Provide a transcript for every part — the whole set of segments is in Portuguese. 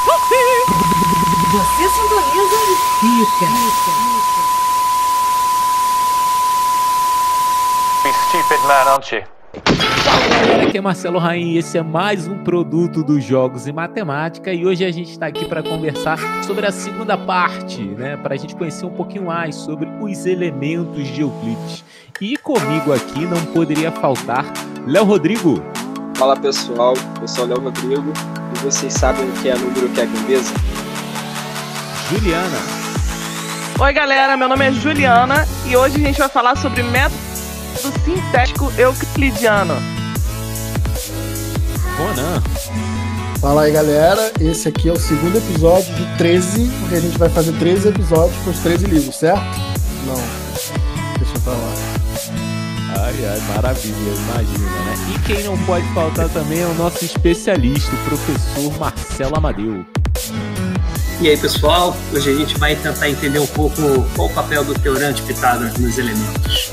Você sintoniza e fica. Stupid man, aren't you? Fala galera, aqui é Marcelo Rain e esse é mais um produto dos Jogos e Matemática e hoje a gente está aqui para conversar sobre a segunda parte, né, para a gente conhecer um pouquinho mais sobre os elementos de Euclides. E comigo aqui não poderia faltar Léo Rodrigo. Fala pessoal, eu sou o Léo Rodrigo e vocês sabem o que é número que é grandeza? Juliana. Oi galera, meu nome é Juliana e hoje a gente vai falar sobre método sintético euclidiano. Ronan. Fala aí galera, esse aqui é o segundo episódio de 13, porque a gente vai fazer 13 episódios com os 13 livros, certo? Não, deixa eu falar. Ai, maravilha, imagina, né? E quem não pode faltar também é o nosso especialista, o professor Marcelo Amadeu. E aí pessoal, hoje a gente vai tentar entender um pouco qual o papel do Teorema de Pitágoras nos elementos.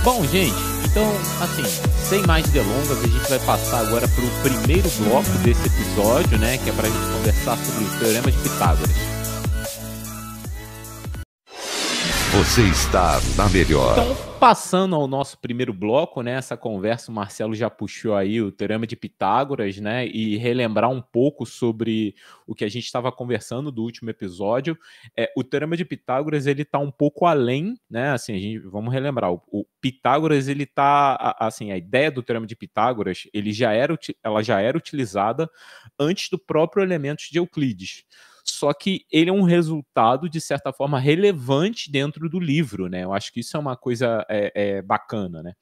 Bom, gente, então, assim, sem mais delongas, a gente vai passar agora para o primeiro bloco desse episódio, né, que é para a gente conversar sobre o Teorema de Pitágoras. Você está na melhor. Então, passando ao nosso primeiro bloco, né, essa conversa, o Marcelo já puxou aí o Teorema de Pitágoras, né, e relembrar um pouco sobre o que a gente estava conversando do último episódio. O Teorema de Pitágoras, ele está um pouco além, né, assim, vamos relembrar, o Pitágoras, ele está, assim, a ideia do Teorema de Pitágoras, ela já era utilizada antes do próprio Elementos de Euclides. Só que ele é um resultado, de certa forma, relevante dentro do livro, né? Eu acho que isso é uma coisa bacana, né?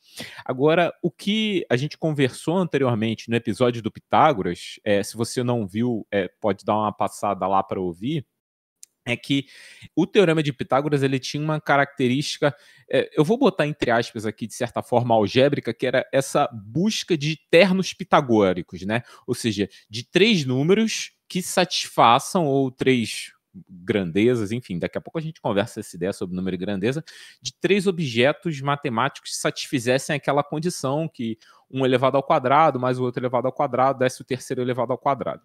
Agora, o que a gente conversou anteriormente no episódio do Pitágoras, se você não viu, pode dar uma passada lá para ouvir, é que o Teorema de Pitágoras ele tinha uma característica, eu vou botar entre aspas aqui, de certa forma algébrica, que era essa busca de ternos pitagóricos, né? Ou seja, de três números que satisfaçam, ou três grandezas, enfim, daqui a pouco a gente conversa essa ideia sobre número e grandeza, de três objetos matemáticos que satisfizessem aquela condição que um elevado ao quadrado, mais o outro elevado ao quadrado, desce o terceiro elevado ao quadrado.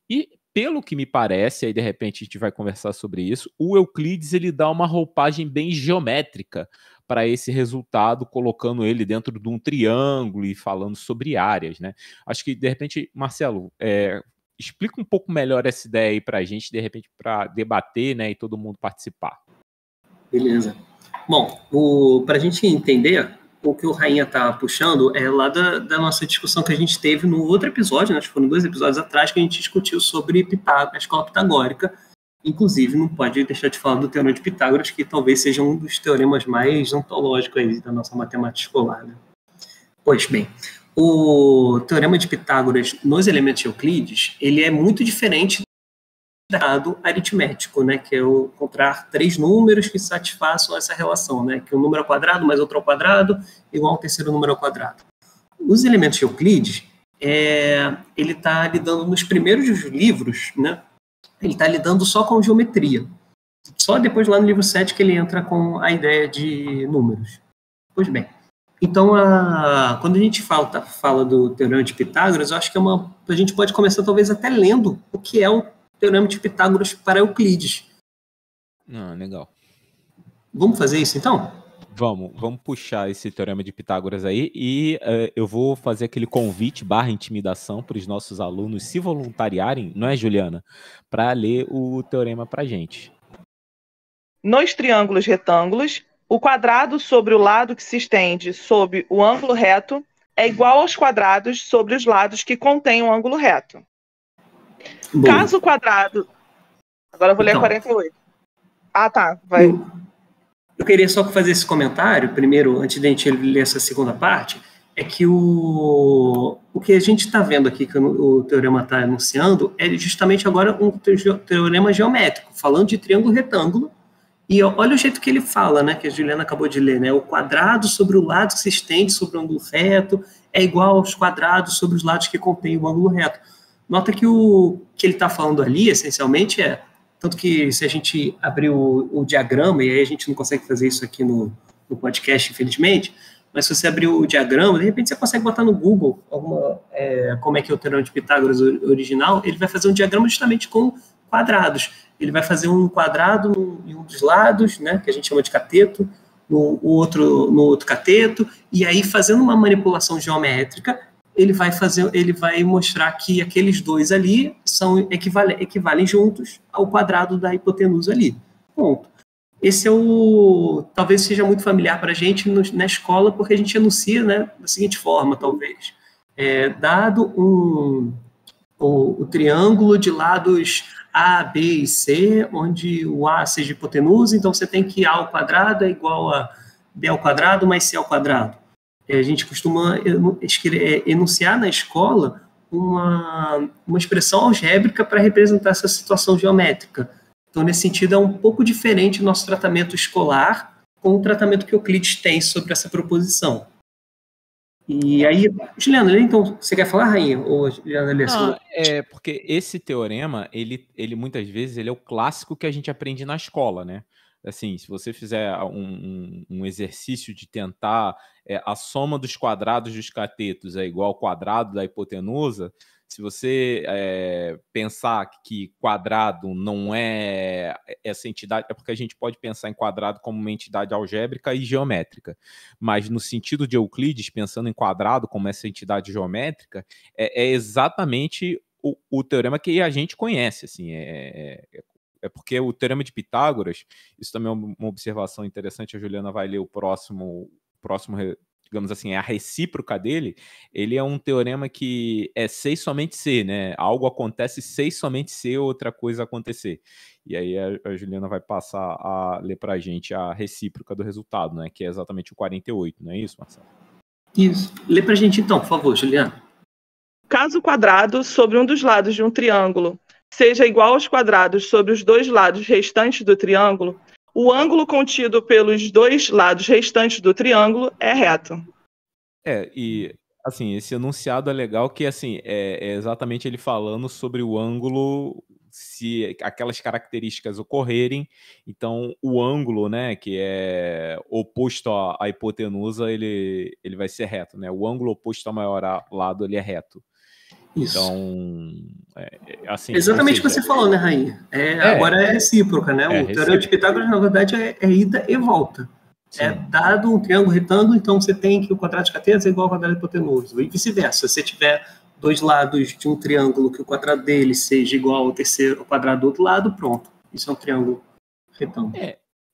E pelo que me parece, aí de repente a gente vai conversar sobre isso, o Euclides ele dá uma roupagem bem geométrica para esse resultado, colocando ele dentro de um triângulo e falando sobre áreas, né? Acho que de repente, Marcelo, explica um pouco melhor essa ideia aí para a gente, de repente, para debater, né, e todo mundo participar. Beleza. Bom, para a gente entender, o que o Rainha está puxando é lá da nossa discussão que a gente teve no outro episódio, né, acho que foram 2 episódios atrás, que a gente discutiu sobre a escola pitagórica. Inclusive, não pode deixar de falar do Teorema de Pitágoras, que talvez seja um dos teoremas mais ontológicos aí da nossa matemática escolar, né? Pois bem, o Teorema de Pitágoras nos elementos de Euclides, ele é muito diferente do dado aritmético, né, que é encontrar 3 números que satisfaçam essa relação, né, que um número ao quadrado mais outro ao quadrado igual ao terceiro número ao quadrado. Os elementos de Euclides, ele está lidando nos primeiros livros, né, ele está lidando só com geometria. Só depois lá no livro 7 que ele entra com a ideia de números. Pois bem, então, quando a gente fala do Teorema de Pitágoras, eu acho que a gente pode começar talvez até lendo o que é o Teorema de Pitágoras para Euclides. Legal. Vamos fazer isso então? Vamos puxar esse Teorema de Pitágoras aí e eu vou fazer aquele convite / intimidação para os nossos alunos se voluntariarem, não é, Juliana? Para ler o teorema para a gente. Nos triângulos retângulos, o quadrado sobre o lado que se estende sob o ângulo reto é igual aos quadrados sobre os lados que contêm o ângulo reto. Bom, Caso o quadrado... Agora eu vou ler a 48. Ah, tá. Vai. Eu queria só fazer esse comentário, primeiro, antes de a gente ler essa segunda parte, é que o que a gente está vendo aqui, que o teorema está enunciando, é justamente agora um teorema geométrico, falando de triângulo retângulo. E olha o jeito que ele fala, né, que a Juliana acabou de ler, né? O quadrado sobre o lado que se estende sobre o ângulo reto é igual aos quadrados sobre os lados que contêm o ângulo reto. Nota que o que ele está falando ali, essencialmente, tanto que se a gente abrir o diagrama, e aí a gente não consegue fazer isso aqui no podcast, infelizmente, mas se você abrir o diagrama, de repente você consegue botar no Google como é que é o Teorema de Pitágoras original, ele vai fazer um diagrama justamente com quadrados. Ele vai fazer um quadrado em um dos lados, né, que a gente chama de cateto, no outro cateto, e aí fazendo uma manipulação geométrica, ele vai mostrar que aqueles dois ali equivalem juntos ao quadrado da hipotenusa ali. Ponto. Esse talvez seja muito familiar para a gente na escola, porque a gente enuncia, né, da seguinte forma, talvez. Dado o triângulo de lados A, B e C, onde o A seja hipotenusa, então você tem que A ao quadrado é igual a B ao quadrado mais C ao quadrado. A gente costuma enunciar na escola uma expressão algébrica para representar essa situação geométrica. Então, nesse sentido, é um pouco diferente o nosso tratamento escolar com o tratamento que Euclides tem sobre essa proposição. E aí, Juliana, então, você quer falar, Rainha? Ou Juliana, Não, porque esse teorema, ele muitas vezes ele é o clássico que a gente aprende na escola, né? Assim, se você fizer um exercício de tentar a soma dos quadrados dos catetos é igual ao quadrado da hipotenusa, se você pensar que quadrado não é essa entidade, é porque a gente pode pensar em quadrado como uma entidade algébrica e geométrica, mas no sentido de Euclides, pensando em quadrado como essa entidade geométrica, é exatamente o teorema que a gente conhece, assim, é porque o Teorema de Pitágoras, isso também é uma observação interessante, a Juliana vai ler o próximo, digamos assim, é a recíproca dele, ele é um teorema que é C e somente C, né? Algo acontece C e somente C, outra coisa acontecer. E aí a Juliana vai passar a ler pra gente a recíproca do resultado, né? Que é exatamente o 48, não é isso, Marcelo? Isso. Lê pra gente então, por favor, Juliana. Caso o quadrado sobre um dos lados de um triângulo seja igual aos quadrados sobre os dois lados restantes do triângulo, o ângulo contido pelos dois lados restantes do triângulo é reto. E assim, esse enunciado é legal que assim, é exatamente ele falando sobre o ângulo, se aquelas características ocorrerem, então o ângulo, né, que é oposto à hipotenusa, ele vai ser reto, né? O ângulo oposto ao maior lado, ele é reto. Isso. Então, assim... Exatamente o que você falou, né, Rainha? Agora é recíproca, né? O Teorema de Pitágoras, na verdade, é ida e volta. Sim. Dado um triângulo retângulo, então você tem que o quadrado de catetos é igual ao quadrado hipotenuso. E vice-versa. Se você tiver dois lados de um triângulo que o quadrado dele seja igual ao quadrado do outro lado, pronto. Isso é um triângulo retângulo.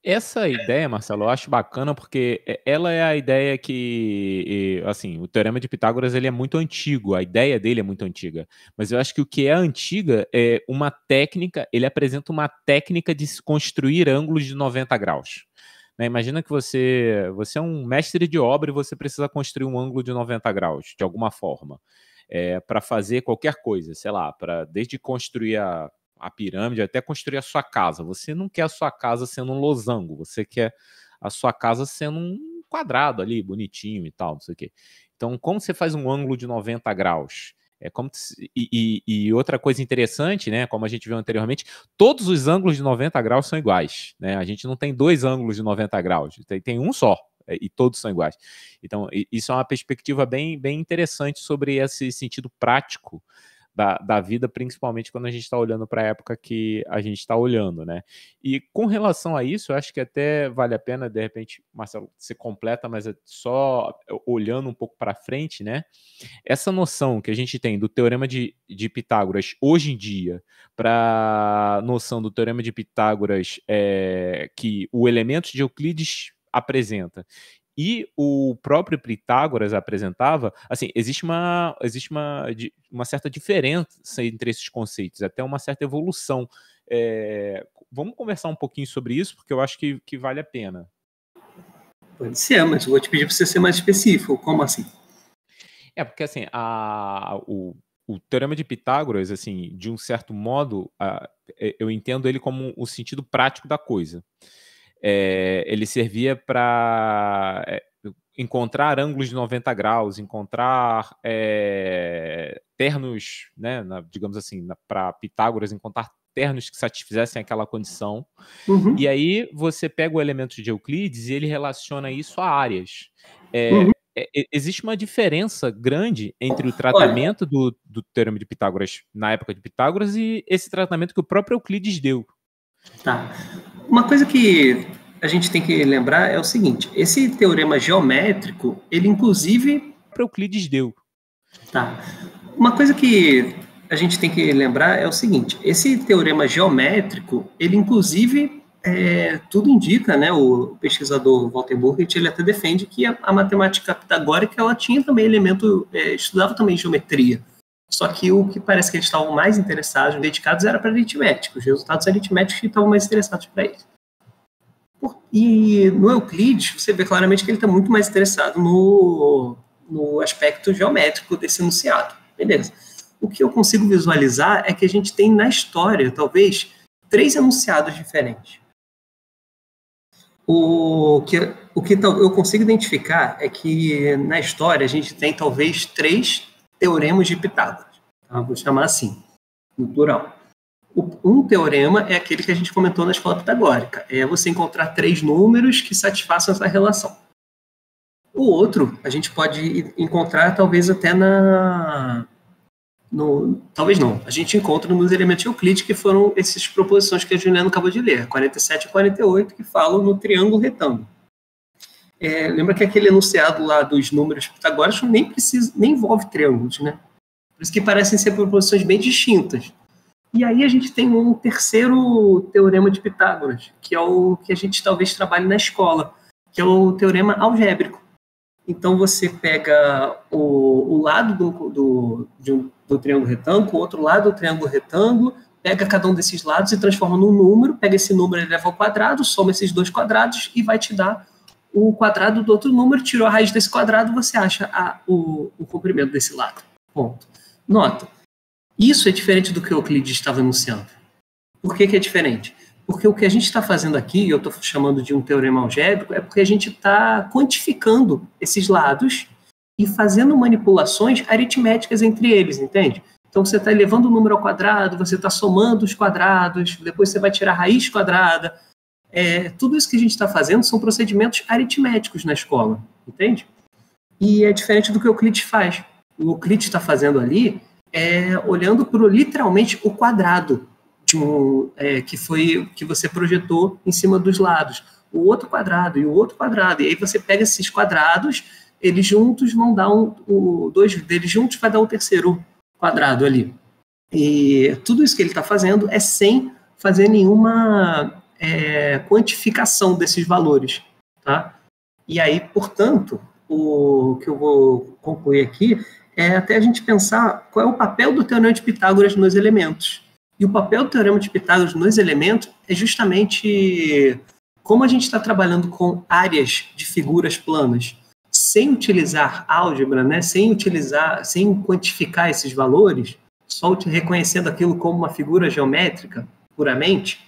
Essa ideia, Marcelo, eu acho bacana porque ela é a ideia que, assim, o Teorema de Pitágoras ele é muito antigo, a ideia dele é muito antiga, mas eu acho que o que é antiga é uma técnica, ele apresenta uma técnica de se construir ângulos de 90 graus. Né? Imagina que você é um mestre de obra e você precisa construir um ângulo de 90 graus, de alguma forma, para fazer qualquer coisa, sei lá, desde construir a pirâmide, até construir a sua casa. Você não quer a sua casa sendo um losango, você quer a sua casa sendo um quadrado ali, bonitinho e tal, não sei o quê. Então, como você faz um ângulo de 90 graus? E outra coisa interessante, né, como a gente viu anteriormente, todos os ângulos de 90 graus são iguais. Né? A gente não tem dois ângulos de 90 graus, tem um só. E todos são iguais. Então, isso é uma perspectiva bem, bem interessante sobre esse sentido prático da vida, principalmente quando a gente está olhando para a época que a gente está olhando, né? E com relação a isso, eu acho que até vale a pena, de repente, Marcelo, você completa, mas é só olhando um pouco para frente, né? Essa noção que a gente tem do Teorema de Pitágoras hoje em dia, para a noção do Teorema de Pitágoras que o elemento de Euclides apresenta, e o próprio Pitágoras apresentava, assim, existe uma certa diferença entre esses conceitos, até uma certa evolução. Vamos conversar um pouquinho sobre isso, porque eu acho que vale a pena. Pode ser, mas eu vou te pedir para você ser mais específico. Como assim? Porque assim, o Teorema de Pitágoras, assim, de um certo modo, eu entendo ele como o sentido prático da coisa. Ele servia para encontrar ângulos de 90 graus, encontrar ternos, né, digamos assim, para Pitágoras, encontrar ternos que satisfizessem aquela condição. Uhum. E aí você pega o elemento de Euclides e ele relaciona isso a áreas. Existe uma diferença grande entre o tratamento do Teorema de Pitágoras na época de Pitágoras e esse tratamento que o próprio Euclides deu. Tá. Uma coisa que a gente tem que lembrar é o seguinte: esse teorema geométrico, ele inclusive... O próprio Euclides deu. Tá. Uma coisa que a gente tem que lembrar é o seguinte: esse teorema geométrico, ele inclusive... tudo indica, né, o pesquisador Walter Burkert, ele até defende que a matemática pitagórica, ela tinha também elemento, estudava também geometria, só que o que parece que eles estavam mais interessados, dedicados, era para aritmética, os resultados aritméticos que estavam mais interessados para eles. E no Euclides, você vê claramente que ele está muito mais interessado no aspecto geométrico desse enunciado, beleza. O que eu consigo visualizar é que a gente tem na história, talvez, 3 enunciados diferentes. O que eu consigo identificar é que na história a gente tem talvez 3 teoremas de Pitágoras. Tá? Vou chamar assim, no plural. Um teorema é aquele que a gente comentou na escola pitagórica. É você encontrar 3 números que satisfaçam essa relação. O outro a gente pode encontrar talvez até talvez não. A gente encontra nos elementos de Euclides, que foram essas proposições que a Juliana acabou de ler, 47 e 48, que falam no triângulo retângulo. Lembra que aquele enunciado lá dos números pitagóricos nem envolve triângulos, né? Por isso que parecem ser proposições bem distintas. E aí a gente tem um terceiro teorema de Pitágoras, que é o que a gente talvez trabalhe na escola, que é o teorema algébrico. Então você pega o lado do triângulo retângulo, o outro lado do triângulo retângulo, pega cada um desses lados e transforma num número, pega esse número e leva ao quadrado, soma esses 2 quadrados e vai te dar o quadrado do outro número, tirou a raiz desse quadrado, você acha o comprimento desse lado. Ponto. Nota, isso é diferente do que o Euclides estava enunciando. Por que é diferente? Porque o que a gente está fazendo aqui, eu estou chamando de um teorema algébrico, é porque a gente está quantificando esses lados e fazendo manipulações aritméticas entre eles, entende? Então você está elevando o número ao quadrado, você está somando os quadrados, depois você vai tirar a raiz quadrada. Tudo isso que a gente está fazendo são procedimentos aritméticos na escola, entende? E é diferente do que o Euclides faz. O Euclides está fazendo ali olhando para literalmente o quadrado que você projetou em cima dos lados, o outro quadrado e o outro quadrado, e aí você pega esses quadrados, eles juntos vão dar dois deles juntos vai dar o terceiro quadrado ali. E tudo isso que ele está fazendo é sem fazer nenhuma quantificação desses valores, tá? E aí, portanto, o que eu vou concluir aqui é até a gente pensar qual é o papel do Teorema de Pitágoras nos elementos. E o papel do Teorema de Pitágoras nos elementos é justamente como a gente está trabalhando com áreas de figuras planas, sem utilizar álgebra, né, sem quantificar esses valores, só reconhecendo aquilo como uma figura geométrica, puramente,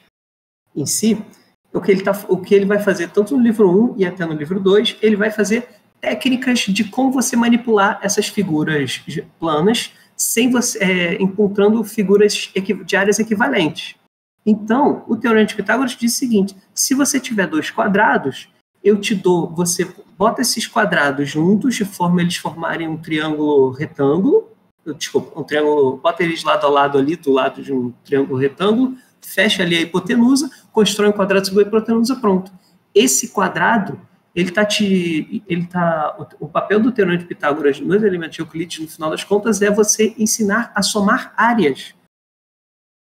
em si, o que ele vai fazer, tanto no livro 1 e até no livro 2, ele vai fazer técnicas de como você manipular essas figuras planas, sem você encontrando figuras de áreas equivalentes. Então, o Teorema de Pitágoras diz o seguinte: se você tiver 2 quadrados, eu te dou, você bota esses quadrados juntos, de forma a eles formarem um triângulo retângulo, um triângulo, bota eles lado a lado ali, do lado de um triângulo retângulo, fecha ali a hipotenusa, constrói um quadrado sobre a hipotenusa, pronto. Esse quadrado, o papel do Teorema de Pitágoras nos elementos de Euclides, no final das contas, é você ensinar a somar áreas.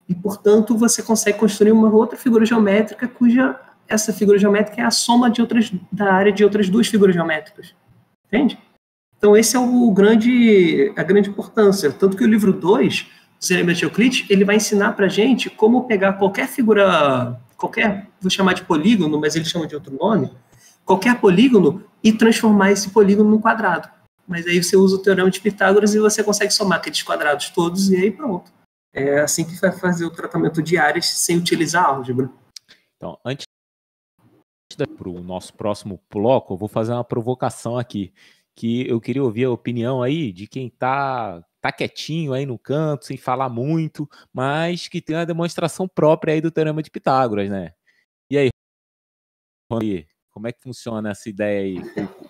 E, portanto, você consegue construir uma outra figura geométrica cuja essa figura geométrica é a soma da área de outras 2 figuras geométricas. Entende? Então, esse é a grande importância. Tanto que o livro 2, dos elementos de Euclides, ele vai ensinar para a gente como pegar qualquer figura, vou chamar de polígono, mas ele chama de outro nome, qualquer polígono e transformar esse polígono num quadrado. Mas aí você usa o Teorema de Pitágoras e você consegue somar aqueles quadrados todos e aí pronto. É assim que vai fazer o tratamento de áreas sem utilizar álgebra. Então, antes para o nosso próximo bloco, eu vou fazer uma provocação aqui, que eu queria ouvir a opinião aí de quem tá tá quietinho aí no canto, sem falar muito, mas que tem uma demonstração própria aí do Teorema de Pitágoras, né? E aí, Rony, como é que funciona essa ideia aí?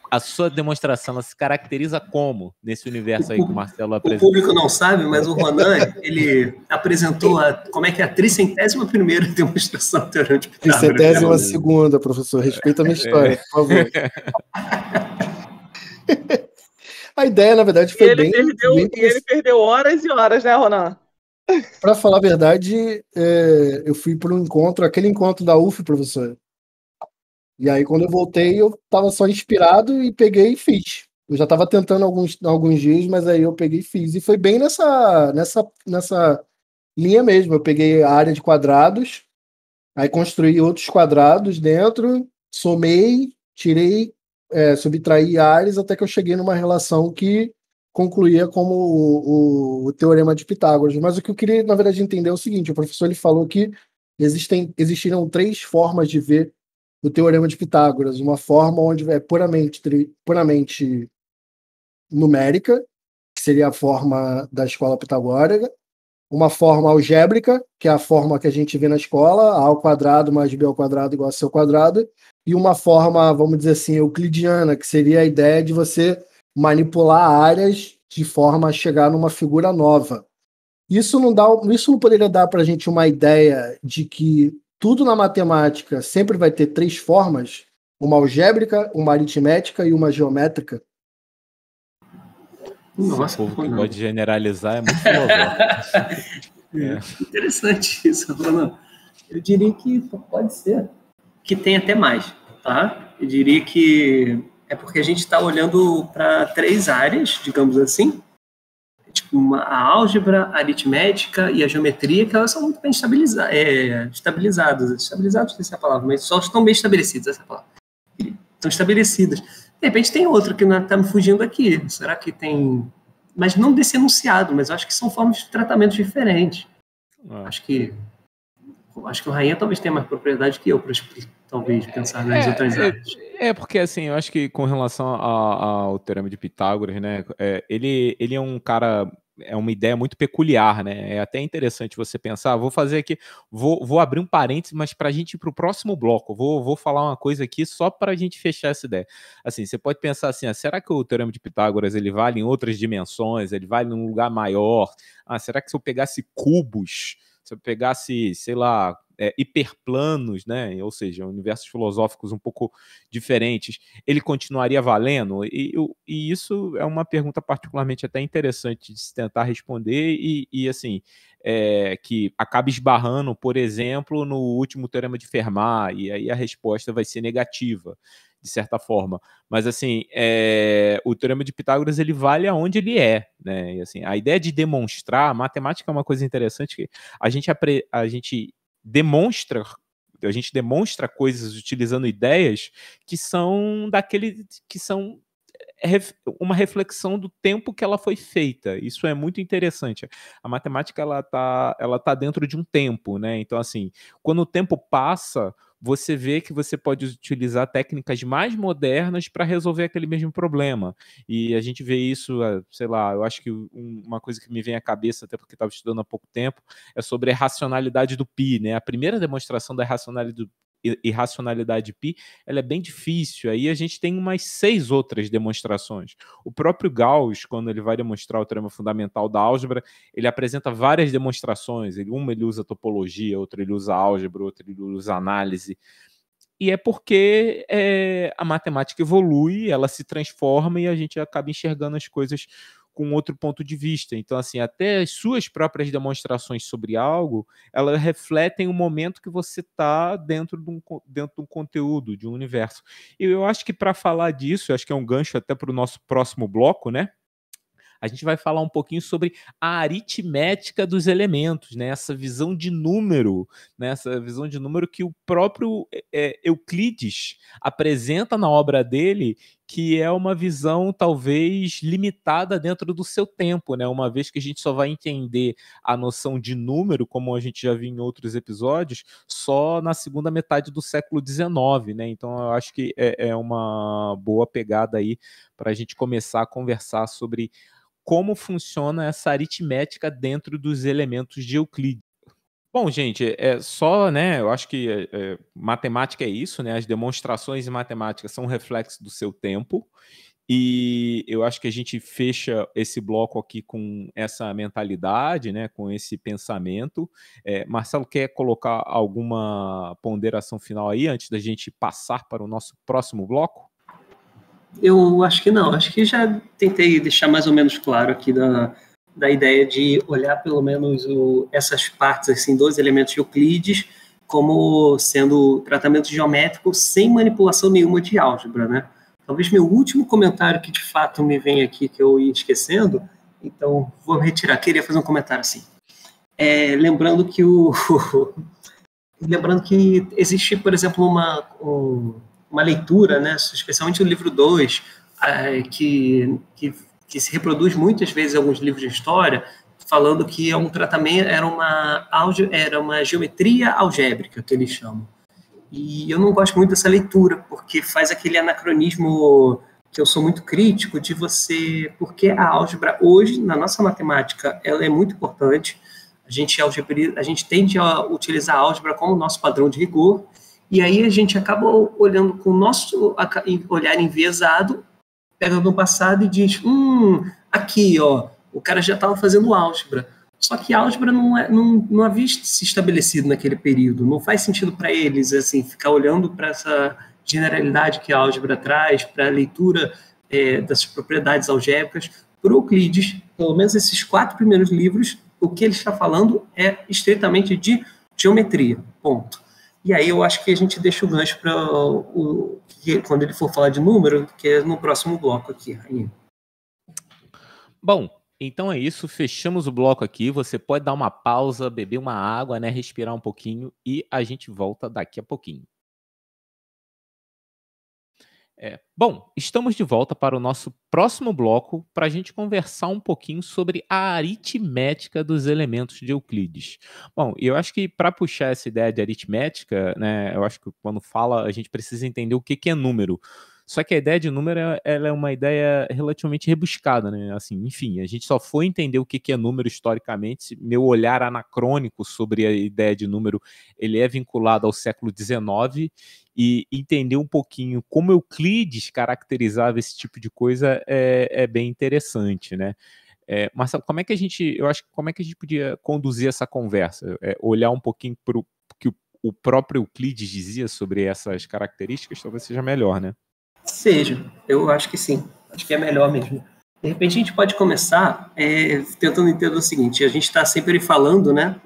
A sua demonstração, ela se caracteriza como nesse universo aí que o Marcelo O apresentou? público não sabe, mas o Ronan, ele apresentou a 301ª demonstração do Teorema de Pitágoras. 32ª, professor. Respeita a minha história, por favor. A ideia, na verdade, foi bem... Ele perdeu horas e horas, né, Ronan? Para falar a verdade, eu fui para um encontro, aquele encontro da UF, professor. E aí, quando eu voltei, eu estava só inspirado e peguei e fiz. Eu já estava tentando alguns dias, mas aí eu peguei e fiz. E foi bem nessa linha mesmo. Eu peguei a área de quadrados, aí construí outros quadrados dentro, somei, tirei, subtraí áreas, até que eu cheguei numa relação que concluía como o Teorema de Pitágoras. Mas o que eu queria, na verdade, entender é o seguinte: o professor ele falou que existiram 3 formas de ver o Teorema de Pitágoras. Uma forma onde é puramente numérica, que seria a forma da escola pitagórica, uma forma algébrica, que é a forma que a gente vê na escola, a ao quadrado mais b ao quadrado igual a c ao quadrado, e uma forma, vamos dizer assim, euclidiana, que seria a ideia de você manipular áreas de forma a chegar numa figura nova. Isso não poderia dar para a gente uma ideia de que tudo na matemática sempre vai ter 3 formas: uma algébrica, uma aritmética e uma geométrica? Nossa, o povo que gosta de generalizar é muito filosófico. Interessante isso, Ronan. Eu diria que pode ser que tem até mais, tá? Eu diria que é porque a gente está olhando para 3 áreas, digamos assim, tipo a álgebra, a aritmética e a geometria, que elas são muito bem estabilizadas, não sei se é a palavra, mas só estão bem estabelecidas, essa é a palavra. Estão estabelecidas. De repente tem outra que está me fugindo aqui. Será que tem... Mas não desse enunciado, mas acho que são formas de tratamento diferentes. Acho que o Rainha talvez tenha mais propriedade que eu para talvez pensar nas outras áreas. Porque assim, eu acho que com relação ao Teorema de Pitágoras, né, ele é um cara, é uma ideia muito peculiar, né? É até interessante você pensar. Vou fazer aqui, vou abrir um parênteses, mas para a gente ir para o próximo bloco, vou falar uma coisa aqui só para a gente fechar essa ideia. Assim, você pode pensar assim: será que o Teorema de Pitágoras ele vale em outras dimensões? Ele vale num lugar maior? Será que se eu pegasse cubos, se eu pegasse, sei lá, hiperplanos, né? Ou seja, universos filosóficos um pouco diferentes, ele continuaria valendo? E isso é uma pergunta particularmente até interessante de se tentar responder e assim, que acaba esbarrando, por exemplo, no último Teorema de Fermat, e aí a resposta vai ser negativa, de certa forma. Mas, assim, o Teorema de Pitágoras, ele vale aonde ele é, né? E, assim, a ideia de demonstrar, a matemática é uma coisa interessante que a gente demonstra coisas utilizando ideias que são uma reflexão do tempo que ela foi feita. Isso é muito interessante. A matemática ela tá dentro de um tempo, né? Então, assim, quando o tempo passa, você vê que você pode utilizar técnicas mais modernas para resolver aquele mesmo problema. E a gente vê isso, sei lá, eu acho que uma coisa que me vem à cabeça, até porque estava estudando há pouco tempo, é sobre a racionalidade do π, né? A primeira demonstração da irracionalidade π, ela é bem difícil. Aí a gente tem umas 6 outras demonstrações. O próprio Gauss, quando ele vai demonstrar o teorema fundamental da álgebra, ele apresenta várias demonstrações. Uma ele usa topologia, outra ele usa álgebra, outra ele usa análise. E é porque a matemática evolui, ela se transforma e a gente acaba enxergando as coisas com outro ponto de vista. Então, assim, até as suas próprias demonstrações sobre algo, elas refletem o momento que você está dentro de um conteúdo, de um universo. E eu acho que para falar disso, eu acho que é um gancho até para o nosso próximo bloco, né? A gente vai falar um pouquinho sobre a aritmética dos elementos, né? Essa visão de número, né? Essa visão de número que o próprio Euclides apresenta na obra dele, que é uma visão talvez limitada dentro do seu tempo, né? Uma vez que a gente só vai entender a noção de número, como a gente já viu em outros episódios, só na segunda metade do século XIX, né? Então eu acho que é uma boa pegada aí para a gente começar a conversar sobre como funciona essa aritmética dentro dos elementos de Euclides. Bom, gente, é só, né? Eu acho que matemática é isso, né? As demonstrações em matemática são um reflexo do seu tempo. E eu acho que a gente fecha esse bloco aqui com essa mentalidade, né? Com esse pensamento. Marcelo, quer colocar alguma ponderação final aí antes da gente passar para o nosso próximo bloco? Eu acho que não. Acho que já tentei deixar mais ou menos claro aqui da ideia de olhar pelo menos essas partes assim, dos elementos de Euclides como sendo tratamento geométrico sem manipulação nenhuma de álgebra, né? Talvez meu último comentário que de fato me vem aqui, que eu ia esquecendo, então vou retirar. Queria fazer um comentário assim. Lembrando que existe, por exemplo, uma leitura, né, especialmente o livro 2, que se reproduz muitas vezes em alguns livros de história, falando que é um tratamento, era uma geometria algébrica, que eles chamam. E eu não gosto muito dessa leitura, porque faz aquele anacronismo que eu sou muito crítico de porque a álgebra hoje, na nossa matemática, ela é muito importante. A gente tende a utilizar a álgebra como nosso padrão de rigor, e aí a gente acaba olhando com o nosso olhar enviesado, pega no passado e diz, aqui, ó, o cara já estava fazendo álgebra. Só que a álgebra não havia se estabelecido naquele período. Não faz sentido para eles assim, ficar olhando para essa generalidade que a álgebra traz, para a leitura das propriedades algébricas. Para o Euclides, pelo menos esses 4 primeiros livros, o que ele está falando é estritamente de geometria, ponto. E aí eu acho que a gente deixa o gancho para quando ele for falar de número, que é no próximo bloco aqui, Rainha. Bom, então é isso, fechamos o bloco aqui. Você pode dar uma pausa, beber uma água, né, respirar um pouquinho e a gente volta daqui a pouquinho. Bom, estamos de volta para o nosso próximo bloco para a gente conversar um pouquinho sobre a aritmética dos elementos de Euclides. Bom, eu acho que para puxar essa ideia de aritmética, né, eu acho que quando fala a gente precisa entender o que é número. Só que a ideia de número ela é uma ideia relativamente rebuscada, né? Assim, enfim, a gente só foi entender o que é número historicamente. Meu olhar anacrônico sobre a ideia de número ele é vinculado ao século XIX e entender um pouquinho como Euclides caracterizava esse tipo de coisa é bem interessante, né? Marcelo, como é que a gente podia conduzir essa conversa? Olhar um pouquinho para o que o próprio Euclides dizia sobre essas características, talvez seja melhor, né? Seja, eu acho que sim, acho que é melhor mesmo. De repente a gente pode começar tentando entender o seguinte, a gente está sempre falando, né,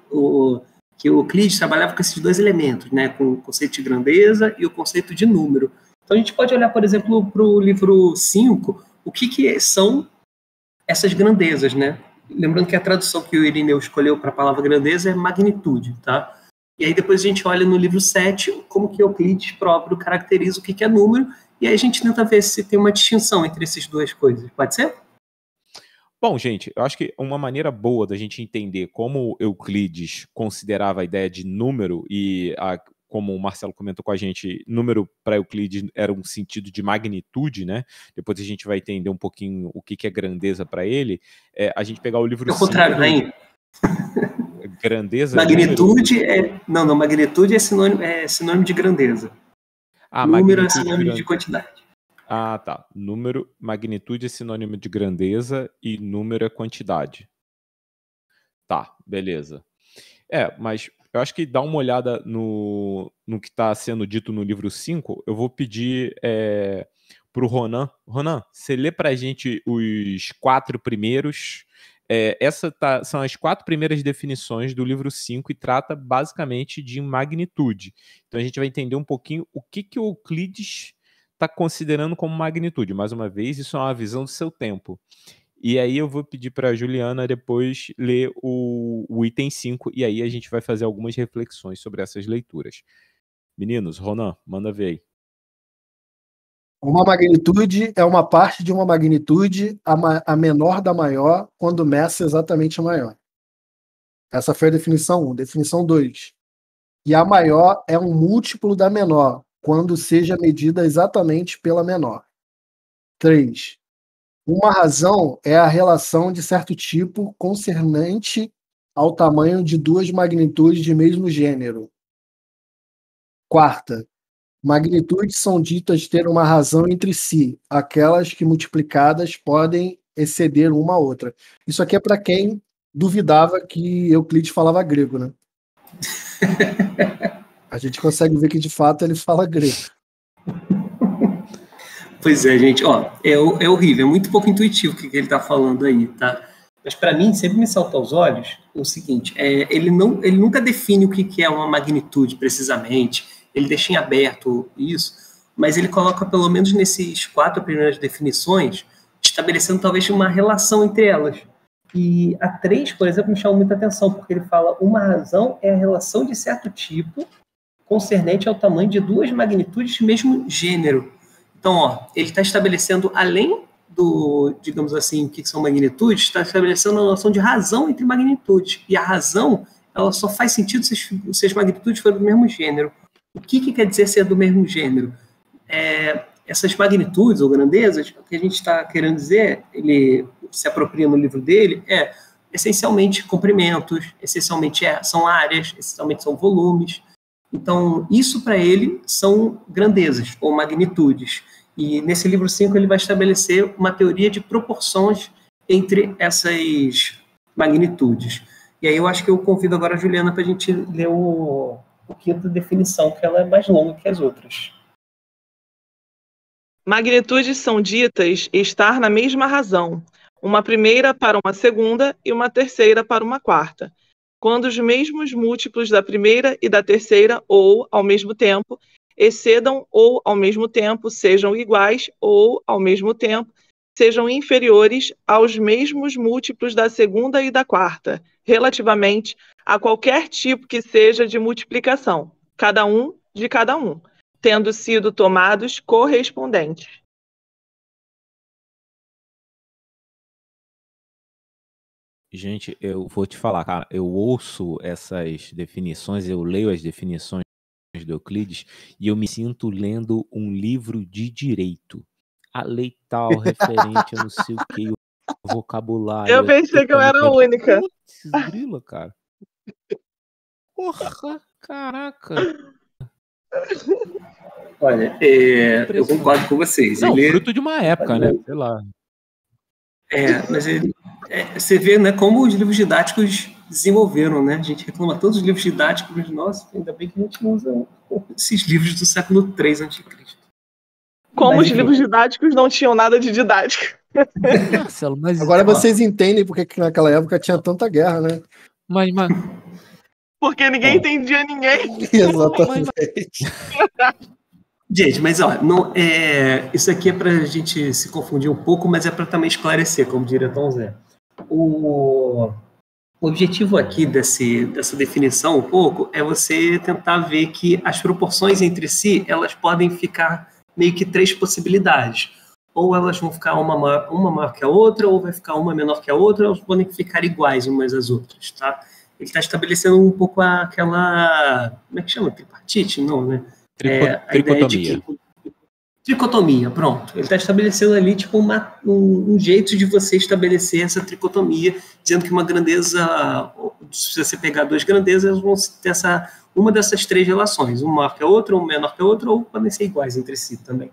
que o Euclides trabalhava com esses 2 elementos, né, com o conceito de grandeza e o conceito de número. Então a gente pode olhar, por exemplo, para o livro 5, o que são essas grandezas, né? Lembrando que a tradução que o Irineu escolheu para a palavra grandeza é magnitude, tá? E aí depois a gente olha no livro 7 como que Euclides próprio caracteriza o que é número, e aí a gente tenta ver se tem uma distinção entre essas 2 coisas. Pode ser? Bom, gente, eu acho que uma maneira boa da gente entender como Euclides considerava a ideia de número e, como o Marcelo comentou com a gente, número para Euclides era um sentido de magnitude, né? Depois a gente vai entender um pouquinho o que é grandeza para ele. A gente pegar o livro 5... É o contrário, né? Grandeza... Magnitude Não, magnitude é sinônimo de grandeza. Número é sinônimo de quantidade. Ah, tá. Magnitude é sinônimo de grandeza e número é quantidade. Tá, beleza. Mas eu acho que dá uma olhada no que está sendo dito no livro 5, eu vou pedir para o Ronan. Ronan, você lê para a gente os 4 primeiros... são as 4 primeiras definições do livro 5 e trata basicamente de magnitude. Então a gente vai entender um pouquinho o que o Euclides está considerando como magnitude. Mais uma vez, isso é uma visão do seu tempo. E aí eu vou pedir para a Juliana depois ler o item 5 e aí a gente vai fazer algumas reflexões sobre essas leituras. Meninos, Ronan, manda ver aí. Uma magnitude é uma parte de uma magnitude a menor da maior quando meça exatamente a maior. Essa foi a definição 1. Definição 2. E a maior é um múltiplo da menor, quando seja medida exatamente pela menor. 3. Uma razão é a relação de certo tipo concernente ao tamanho de duas magnitudes de mesmo gênero. Quarta, magnitudes são ditas ter uma razão entre si, aquelas que multiplicadas podem exceder uma a outra. Isso aqui é para quem duvidava que Euclides falava grego, né? A gente consegue ver que de fato ele fala grego. Pois é, gente, ó, é horrível, é muito pouco intuitivo o que ele está falando aí, tá? Mas para mim sempre me salta aos olhos o seguinte: ele nunca define o que é uma magnitude precisamente, ele deixa em aberto isso, mas ele coloca pelo menos nesses 4 primeiras definições, estabelecendo talvez uma relação entre elas. E a 3, por exemplo, me chama muita atenção, porque ele fala: uma razão é a relação de certo tipo concernente ao tamanho de duas magnitudes de mesmo gênero. Então, ó, ele está estabelecendo, além do, digamos assim, o que são magnitudes, está estabelecendo a noção de razão entre magnitudes. E a razão, ela só faz sentido se as magnitudes forem do mesmo gênero. O que quer dizer ser do mesmo gênero? Essas magnitudes ou grandezas, o que a gente está querendo dizer, ele se apropria no livro dele, essencialmente comprimentos, essencialmente são áreas, essencialmente são volumes. Então, isso para ele são grandezas ou magnitudes. E nesse livro 5 ele vai estabelecer uma teoria de proporções entre essas magnitudes. E aí eu acho que eu convido agora a Juliana para a gente ler o quinta definição, que ela é mais longa que as outras. Magnitudes são ditas estar na mesma razão, uma primeira para uma segunda e uma terceira para uma quarta, quando os mesmos múltiplos da primeira e da terceira, ou, ao mesmo tempo, excedam ou, ao mesmo tempo, sejam iguais ou, ao mesmo tempo, sejam inferiores aos mesmos múltiplos da segunda e da quarta, relativamente a qualquer tipo que seja de multiplicação, cada um de cada um, tendo sido tomados correspondentes. Gente, eu vou te falar, cara, eu ouço essas definições, eu leio as definições do Euclides e eu me sinto lendo um livro de direito. A lei tal, referente a não sei o que, o vocabulário. Eu pensei que eu era a única. Putz, grila, cara. Porra, caraca. Olha, eu concordo com vocês. Não, ele fruto de uma época, né? Sei lá. Mas você vê, né, como os livros didáticos desenvolveram, né? A gente reclama todos os livros didáticos, mas, nossa, ainda bem que a gente não usa esses livros do século III a.C. Como os livros didáticos não tinham nada de didático. Marcelo, mas Agora vocês entendem porque que naquela época tinha tanta guerra, né? Mas... Porque ninguém entendia ninguém. Exatamente. Gente, mas ó, não, isso aqui é para a gente se confundir um pouco, mas é para também esclarecer, como diria Tom Zé. O objetivo aqui dessa definição um pouco é você tentar ver que as proporções entre si, elas podem ficar meio que 3 possibilidades. Ou elas vão ficar uma maior que a outra, ou vai ficar uma menor que a outra, ou elas podem ficar iguais umas às outras, tá? Ele está estabelecendo um pouco aquela... Como é que chama? Tripartite? Não, né? Tricotomia. Tricotomia, pronto. Ele está estabelecendo ali tipo um jeito de você estabelecer essa tricotomia, dizendo que uma grandeza, se você pegar 2 grandezas, elas vão ter uma dessas 3 relações, uma maior que a outra, uma menor que a outra, ou podem ser iguais entre si também.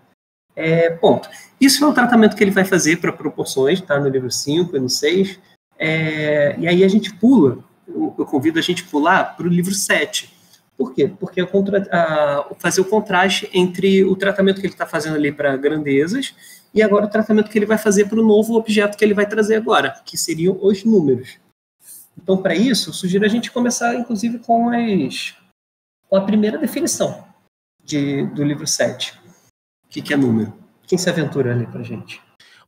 Ponto. Isso é um tratamento que ele vai fazer para proporções, tá? No livro 5 e no 6. E aí a gente pula, eu convido a gente a pular para o livro 7. Por quê? Porque fazer o contraste entre o tratamento que ele está fazendo ali para grandezas e agora o tratamento que ele vai fazer para o novo objeto que ele vai trazer agora, que seriam os números. Então, para isso, eu sugiro a gente começar, inclusive, com a primeira definição do livro 7. O que é número? Quem se aventura ali para a gente?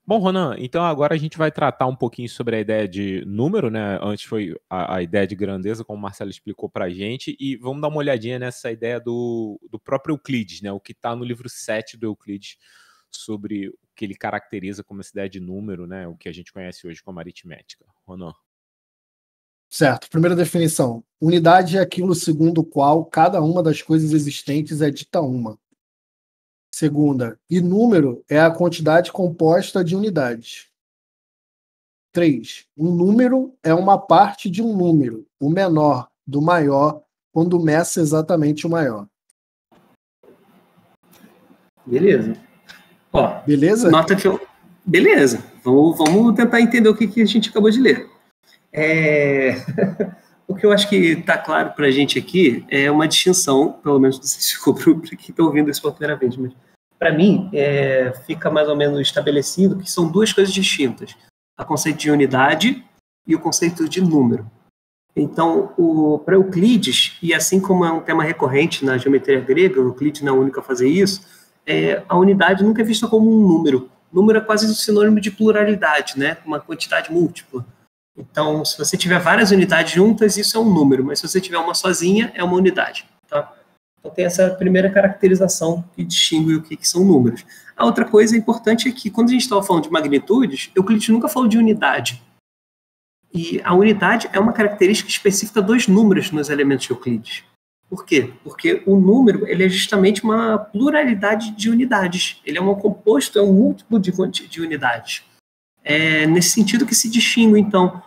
Bom, Ronan, então agora a gente vai tratar um pouquinho sobre a ideia de número, né? Antes foi a ideia de grandeza, como o Marcelo explicou pra gente, e vamos dar uma olhadinha nessa ideia do próprio Euclides, né? O que está no livro 7 do Euclides, sobre o que ele caracteriza como essa ideia de número, né? O que a gente conhece hoje como aritmética. Ronan. Certo. Primeira definição. Unidade é aquilo segundo o qual cada uma das coisas existentes é dita uma. Segunda, e número é a quantidade composta de unidades. 3. Um número é uma parte de um número, o menor do maior, quando meça exatamente o maior. Beleza. Ó, Beleza? nota que eu... Beleza. Vamos tentar entender o que a gente acabou de ler. O que eu acho que está claro para a gente aqui é uma distinção, pelo menos não sei se ficou para quem está ouvindo isso pela primeira vez, mas para mim fica mais ou menos estabelecido que são duas coisas distintas. O conceito de unidade e o conceito de número. Então, para Euclides, e assim como é um tema recorrente na geometria grega, Euclides não é o único a fazer isso, a unidade nunca é vista como um número. Número é quase um sinônimo de pluralidade, né? Uma quantidade múltipla. Então, se você tiver várias unidades juntas, isso é um número, mas se você tiver uma sozinha, é uma unidade. Tá? Então, tem essa primeira caracterização que distingue o que são números. A outra coisa importante é que, quando a gente estava falando de magnitudes, Euclides nunca falou de unidade. E a unidade é uma característica específica dos números nos elementos de Euclides. Por quê? Porque o número ele é justamente uma pluralidade de unidades. Ele é um composto, é um múltiplo de unidades. É nesse sentido que se distingue, então,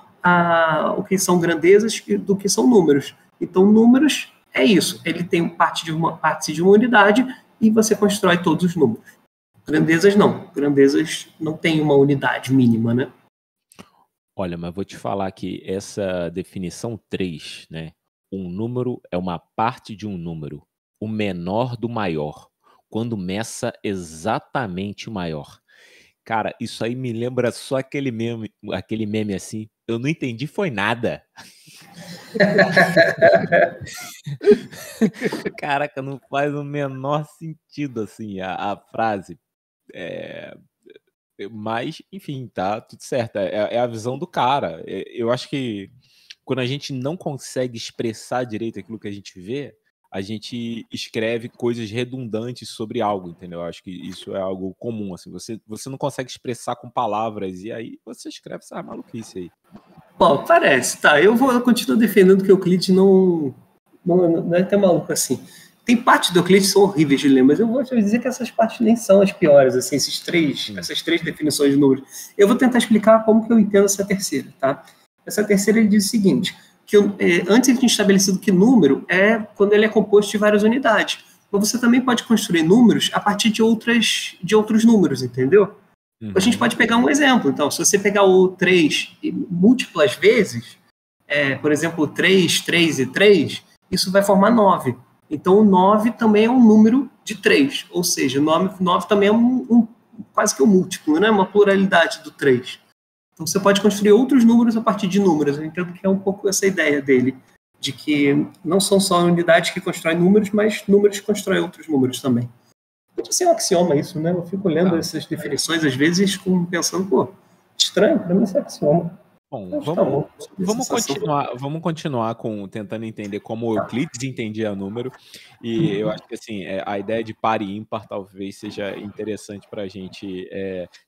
o que são grandezas do que são números. Então, números é isso. Ele tem parte de uma unidade e você constrói todos os números. Grandezas não. Grandezas não tem uma unidade mínima, né? Olha, mas vou te falar que essa definição 3, né? Um número é uma parte de um número, o menor do maior, quando meça exatamente o maior. Cara, isso aí me lembra só aquele meme assim, eu não entendi foi nada. Caraca, não faz o menor sentido assim a frase. Mas, enfim, tá tudo certo. É a visão do cara. Eu acho que quando a gente não consegue expressar direito aquilo que a gente vê, a gente escreve coisas redundantes sobre algo, entendeu? Eu acho que isso é algo comum, assim. Você não consegue expressar com palavras, e aí você escreve essa maluquice aí. Bom, parece, tá. Eu continuo defendendo que o Euclides não é tão maluco assim. Tem partes do Euclides que são horríveis de ler, mas eu vou te dizer que essas partes nem são as piores, assim, essas três definições de números. Eu vou tentar explicar como que eu entendo essa terceira, tá? Essa terceira, ele diz o seguinte, que antes ele tinha estabelecido que número é quando ele é composto de várias unidades. Mas você também pode construir números a partir de outros números, entendeu? A gente pode pegar um exemplo. Então, se você pegar o 3 múltiplas vezes, por exemplo, 3, 3 e 3, isso vai formar 9. Então, o 9 também é um número de 3. Ou seja, 9 também é quase que um múltiplo, né? Uma pluralidade do 3. Então, você pode construir outros números a partir de números. Eu entendo que é um pouco essa ideia dele, de que não são só unidades que constroem números, mas números que constroem outros números também. Pode ser um axioma isso, né? Eu fico lendo essas definições, às vezes, pensando, pô, estranho, para mim isso é axioma. Bom, vamos continuar tentando entender como o Euclides entendia número, e eu acho que assim, a ideia de par e ímpar talvez seja interessante para a gente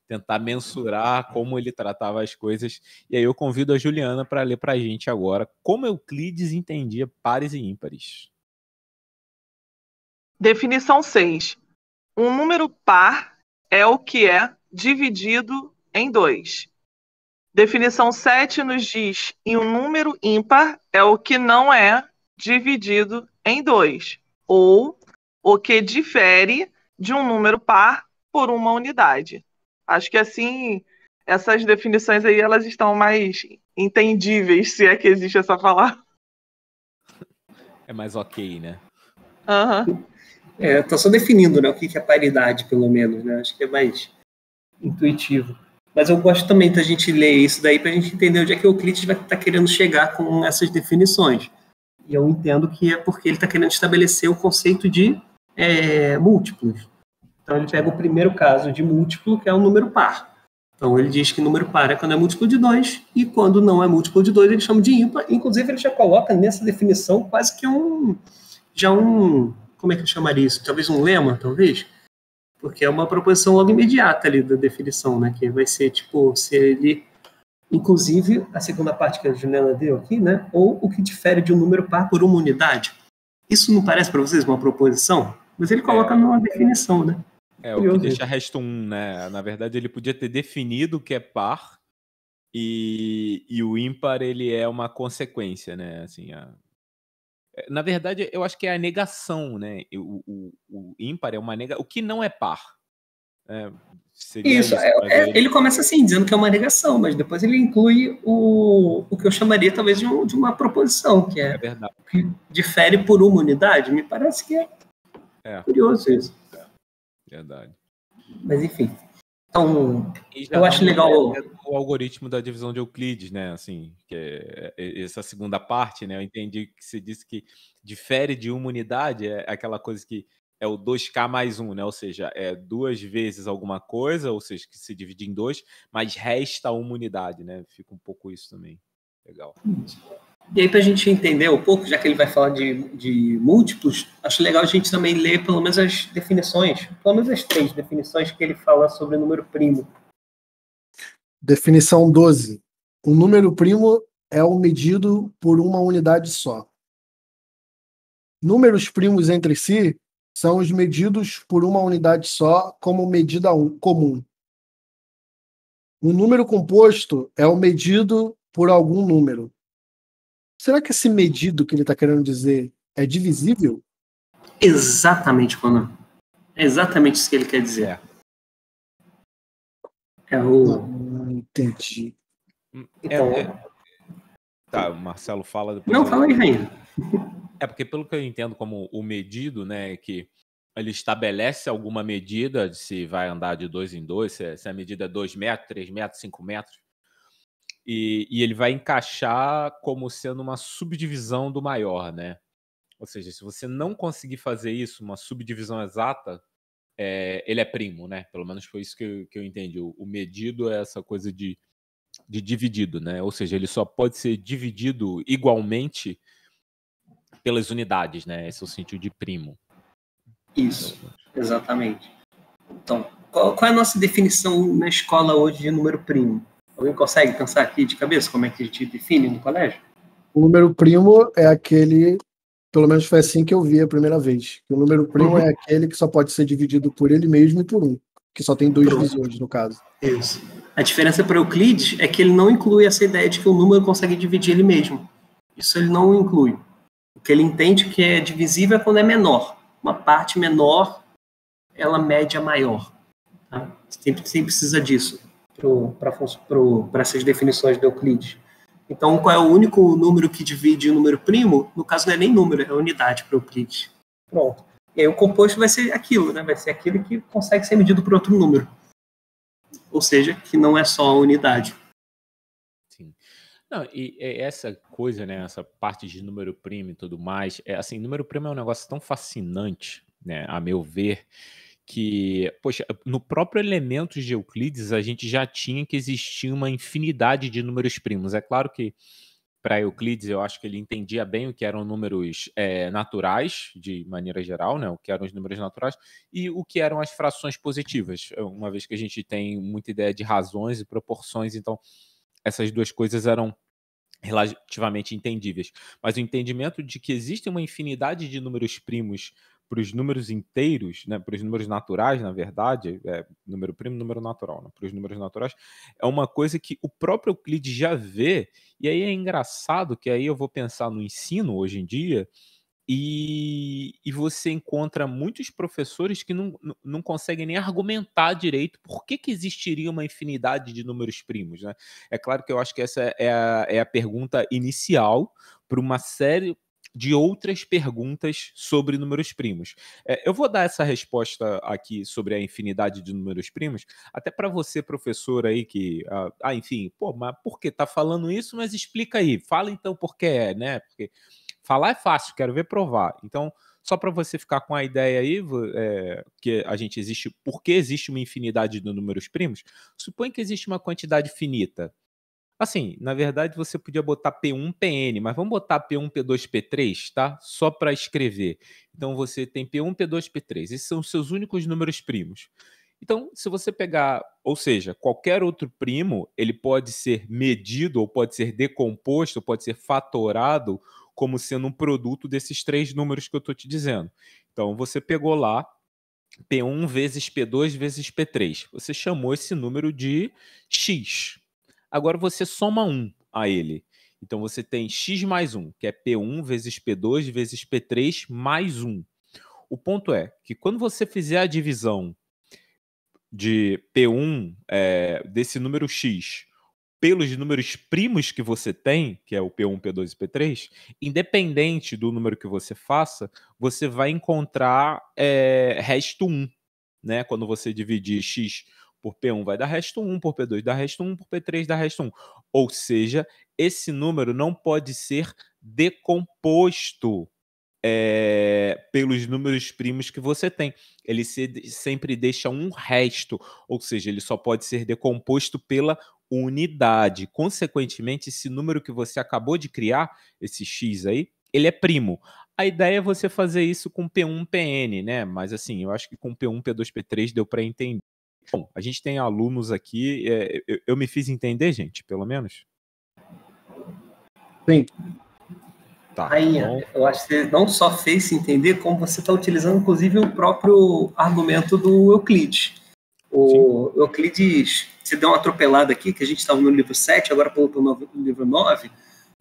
tentar mensurar como ele tratava as coisas, e aí eu convido a Juliana para ler para a gente agora como Euclides entendia pares e ímpares. Definição 6. Um número par é o que é dividido em 2. Definição 7 nos diz que um número ímpar é o que não é dividido em 2, ou o que difere de um número par por uma unidade. Acho que assim, essas definições aí elas estão mais entendíveis, se é que existe essa palavra. É mais ok, né? Tá só definindo, né, o que é paridade, pelo menos, né? Acho que é mais intuitivo. Mas eu gosto também da gente ler isso daí para a gente entender onde é que o Euclides vai estar querendo chegar com essas definições. E eu entendo que é porque ele está querendo estabelecer o conceito de múltiplos. Então ele pega o primeiro caso de múltiplo, que é um número par. Então ele diz que número par é quando é múltiplo de 2, e quando não é múltiplo de 2 ele chama de ímpar. Inclusive ele já coloca nessa definição quase que como é que eu chamaria isso? Talvez um lema, talvez? Porque é uma proposição logo imediata ali da definição, né? Que vai ser, tipo, se ele... Inclusive, a segunda parte que a Juliana deu aqui, né? Ou o que difere de um número par por uma unidade. Isso não parece para vocês uma proposição? Mas ele coloca numa definição, né? O que deixa resto 1, né? Na verdade, ele podia ter definido o que é par e o ímpar ele é uma consequência, né? Assim, na verdade, eu acho que é a negação, né? O ímpar é uma negação. O que não é par. Seria Isso, isso para ver ele começa assim, dizendo que é uma negação, mas depois ele inclui o que eu chamaria talvez de uma proposição, que É verdade. que difere por uma unidade. Me parece que é curioso isso. Verdade. Mas enfim. Então, E já eu acho legal. o algoritmo da divisão de Euclides, né? Assim, que é essa segunda parte, né? Eu entendi que você disse que difere de uma unidade, é aquela coisa que é o 2K mais 1, né? Ou seja, é 2 vezes alguma coisa, ou seja, que se divide em 2, mas resta uma unidade, né? Fica um pouco isso também. Legal. E aí, para a gente entender um pouco, já que ele vai falar de múltiplos, acho legal a gente também ler pelo menos as definições, pelo menos as 3 definições que ele fala sobre o número primo. Definição 12. O número primo é o medido por uma unidade só. Números primos entre si são os medidos por uma unidade só como medida comum. Um número composto é o medido por algum número. Será que esse medido que ele está querendo dizer é divisível? Exatamente, Conan. É exatamente isso que ele quer dizer. Entendi. Então, Tá, o Marcelo fala depois. Não, fala aí, Rainha. Porque pelo que eu entendo como o medido, né, que ele estabelece alguma medida de se vai andar de 2 em 2, se a medida é 2 metros, 3 metros, 5 metros, e ele vai encaixar como sendo uma subdivisão do maior, né? Ou seja, se você não conseguir fazer isso, uma subdivisão exata, ele é primo, né? Pelo menos foi isso que eu entendi. O medido é essa coisa de dividido, né? Ou seja, ele só pode ser dividido igualmente pelas unidades, né? Esse é o sentido de primo. Isso, exatamente. Então, qual é a nossa definição na escola hoje de número primo? Alguém consegue pensar aqui de cabeça como é que a gente define no colégio? O número primo é aquele, pelo menos foi assim que eu vi a primeira vez. O número primo é aquele que só pode ser dividido por ele mesmo e por um, que só tem 2 divisores no caso. Isso. A diferença para Euclides é que ele não inclui essa ideia de que o número consegue dividir ele mesmo. Isso ele não inclui. O que ele entende que é divisível é quando é menor. Uma parte menor, ela mede a maior. Tá? Sempre precisa disso para essas definições de Euclides. Então, qual é o único número que divide o número primo? No caso, não é nem número, é unidade para Euclides. Pronto. E aí o composto vai ser aquilo, né? Vai ser aquilo que consegue ser medido por outro número. Ou seja, que não é só a unidade. Sim. Não, e essa coisa, né? Essa parte de número primo e tudo mais, assim, número primo é um negócio tão fascinante, né? A meu ver, que, poxa, no próprio Elementos de Euclides a gente já tinha que existir uma infinidade de números primos. É claro que para Euclides eu acho que ele entendia bem o que eram números naturais, de maneira geral, né? O que eram os números naturais e o que eram as frações positivas, uma vez que a gente tem muita ideia de razões e proporções, então essas duas coisas eram relativamente entendíveis. Mas o entendimento de que existe uma infinidade de números primos para os números inteiros, né, para os números naturais, na verdade, número primo, número natural, né, para os números naturais, é uma coisa que o próprio Euclides já vê, e aí é engraçado que aí eu vou pensar no ensino hoje em dia, e você encontra muitos professores que não conseguem nem argumentar direito por que existiria uma infinidade de números primos, né? É claro que eu acho que essa é a pergunta inicial para uma série de outras perguntas sobre números primos. Eu vou dar essa resposta aqui sobre a infinidade de números primos, até para você, professor, aí que, enfim, mas por que tá falando isso? Mas explica aí, fala então por que né? Porque falar é fácil, quero ver provar. Então, só para você ficar com a ideia aí, que a gente existe, por que existe uma infinidade de números primos? Supõe que existe uma quantidade finita. Assim, na verdade, você podia botar P1, PN, mas vamos botar P1, P2, P3, tá? Só para escrever. Então, você tem P1, P2, P3. Esses são os seus únicos números primos. Então, se você pegar, ou seja, qualquer outro primo, ele pode ser medido, ou pode ser decomposto, ou pode ser fatorado como sendo um produto desses 3 números que eu estou te dizendo. Então, você pegou lá P1 vezes P2 vezes P3. Você chamou esse número de X. Agora você soma 1 a ele. Então você tem x mais 1, que é P1 vezes P2 vezes P3 mais 1. O ponto é que quando você fizer a divisão de P1, desse número x, pelos números primos que você tem, que é o P1, P2 e P3, independente do número que você faça, você vai encontrar resto 1. Né? Quando você dividir x por P1 vai dar resto 1, por P2 dá resto 1, por P3 dá resto 1. Ou seja, esse número não pode ser decomposto pelos números primos que você tem. Ele sempre deixa um resto, ou seja, ele só pode ser decomposto pela unidade. Consequentemente, esse número que você acabou de criar, esse x aí, ele é primo. A ideia é você fazer isso com P1, PN, né? Mas assim, eu acho que com P1, P2, P3 deu para entender. Bom, a gente tem alunos aqui, eu me fiz entender, gente, pelo menos? Sim. Tá, Rainha, bom. eu acho que você não só fez se entender, como você está utilizando, inclusive, o próprio argumento do Euclides. O Euclides, você deu uma atropelada aqui, que a gente estava no livro 7, agora pulou para o livro 9,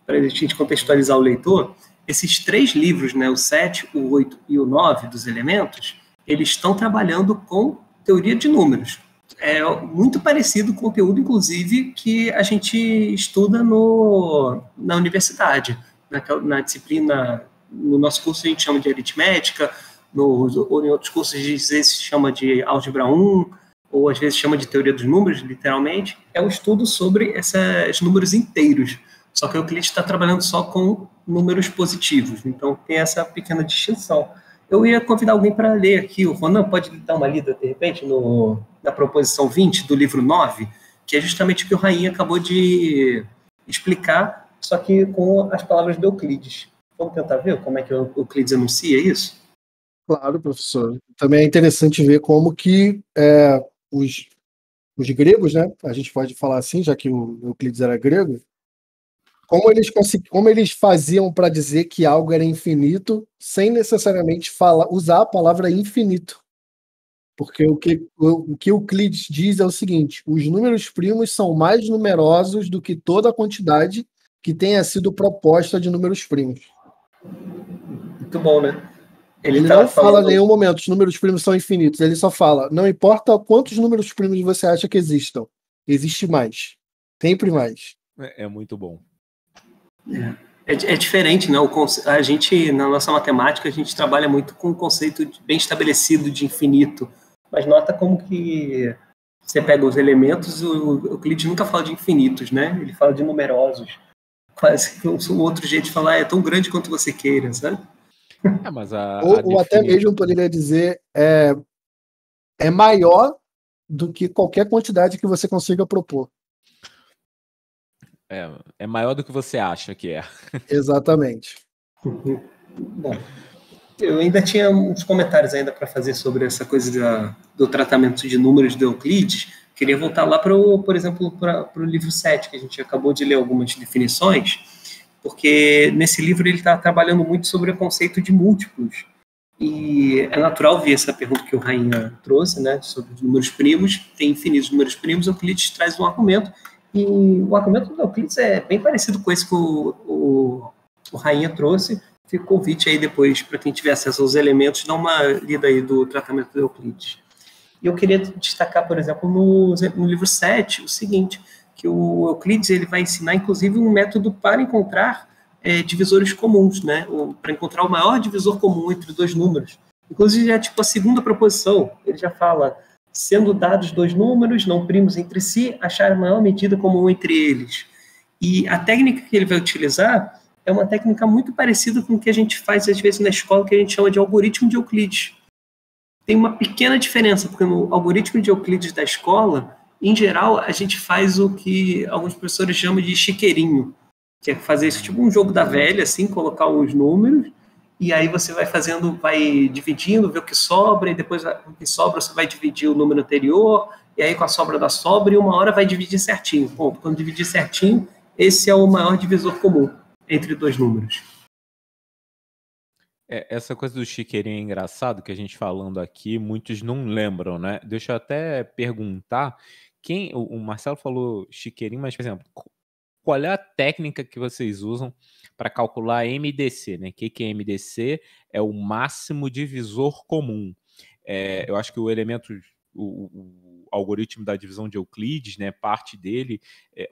para a gente contextualizar o leitor. Esses 3 livros, né, o 7, o 8 e o 9 dos elementos, eles estão trabalhando com teoria de números. É muito parecido com o conteúdo, inclusive, que a gente estuda na universidade. Na disciplina, no nosso curso a gente chama de aritmética, ou em outros cursos às vezes se chama de álgebra 1, ou às vezes chama de teoria dos números, literalmente. É o estudo sobre esses números inteiros. Só que o Euclides está trabalhando só com números positivos, então tem essa pequena distinção. Eu ia convidar alguém para ler aqui, o Ronan pode dar uma lida, de repente, na proposição 20 do livro 9, que é justamente o que o Rainha acabou de explicar, só que com as palavras do Euclides. Vamos tentar ver como é que o Euclides enuncia isso? Claro, professor. Também é interessante ver como que os gregos, né? A gente pode falar assim, já que o Euclides era grego, como eles faziam para dizer que algo era infinito sem necessariamente usar a palavra infinito. Porque o que Euclides diz é o seguinte: os números primos são mais numerosos do que toda a quantidade que tenha sido proposta de números primos. Muito bom, né? Ele não fala em nenhum momento os números primos são infinitos. Ele só fala, não importa quantos números primos você acha que existam, existe mais. Sempre mais. É muito bom. É diferente, né? A gente, na nossa matemática, a gente trabalha muito com um conceito bem estabelecido de infinito. Mas nota como que você pega os elementos, o Euclides nunca fala de infinitos, né? Ele fala de numerosos. Quase que um outro jeito de falar é tão grande quanto você queira, sabe? Mas ou até mesmo poderia dizer é maior do que qualquer quantidade que você consiga propor. É maior do que você acha que é. Exatamente. Bom, eu ainda tinha uns comentários ainda para fazer sobre essa coisa do tratamento de números de Euclides. Queria voltar lá, por exemplo, para o livro 7, que a gente acabou de ler algumas definições, porque nesse livro ele está trabalhando muito sobre o conceito de múltiplos. E é natural ver essa pergunta que o Rainha trouxe, né, sobre os números primos. Tem infinitos números primos, Euclides traz um argumento, e o argumento do Euclides é bem parecido com esse que o Rainha trouxe. Fica o convite aí depois, para quem tiver acesso aos elementos, dar uma lida aí do tratamento do Euclides. E eu queria destacar, por exemplo, no livro 7, o seguinte, que o Euclides ele vai ensinar, inclusive, um método para encontrar divisores comuns, né? Para encontrar o maior divisor comum entre dois números. Inclusive, é tipo a segunda proposição, ele já fala, sendo dados dois números não primos entre si, achar a maior medida comum entre eles. E a técnica que ele vai utilizar é uma técnica muito parecida com o que a gente faz, às vezes, na escola, que a gente chama de algoritmo de Euclides. Tem uma pequena diferença, porque no algoritmo de Euclides da escola, em geral, a gente faz o que alguns professores chamam de chiqueirinho, que é fazer isso tipo um jogo da velha, assim, colocar os números, e aí você vai fazendo, vai dividindo, ver o que sobra, e depois o que sobra você vai dividir o número anterior, e aí com a sobra da sobra, e uma hora vai dividir certinho. Bom, quando dividir certinho, esse é o maior divisor comum entre dois números. Essa coisa do chiqueirinho é engraçado, que a gente falando aqui, muitos não lembram, né? Deixa eu até perguntar o Marcelo falou chiqueirinho, mas, por exemplo, qual é a técnica que vocês usam para calcular MDC, né? O que é MDC? É o máximo divisor comum. Eu acho que o algoritmo da divisão de Euclides, né, parte dele,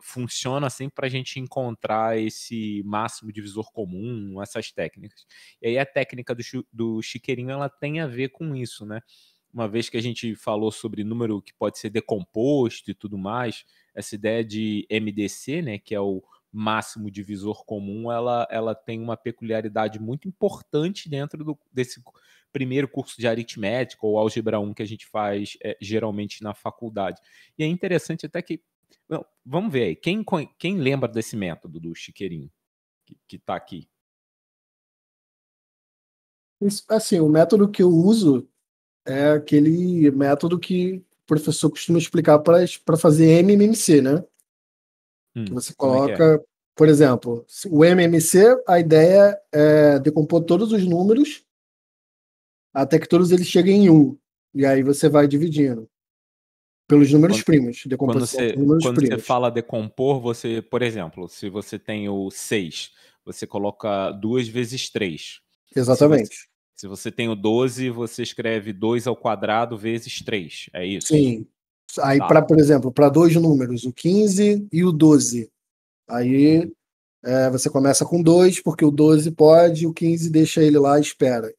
funciona sempre para a gente encontrar esse máximo divisor comum, essas técnicas. E aí a técnica do chiqueirinho, ela tem a ver com isso, né? Uma vez que a gente falou sobre número que pode ser decomposto e tudo mais, essa ideia de MDC, né, que é o máximo divisor comum, ela tem uma peculiaridade muito importante dentro desse primeiro curso de aritmética ou álgebra 1 que a gente faz geralmente na faculdade. E é interessante até que... Não, vamos ver aí, quem lembra desse método do chiqueirinho que está aqui? Assim, o método que eu uso é aquele método que o professor costuma explicar para fazer MMC, né? Que você coloca, por exemplo, o MMC, a ideia é decompor todos os números até que todos eles cheguem em 1. E aí você vai dividindo pelos números primos. Quando você fala decompor, você, por exemplo, se você tem o 6, você coloca 2 vezes 3. Exatamente. Se você tem o 12, você escreve 2 ao quadrado vezes 3, é isso? Sim. Aí, por exemplo, para 2 números, o 15 e o 12. Aí você começa com 2, porque o 12 pode, o 15 deixa ele lá e espera.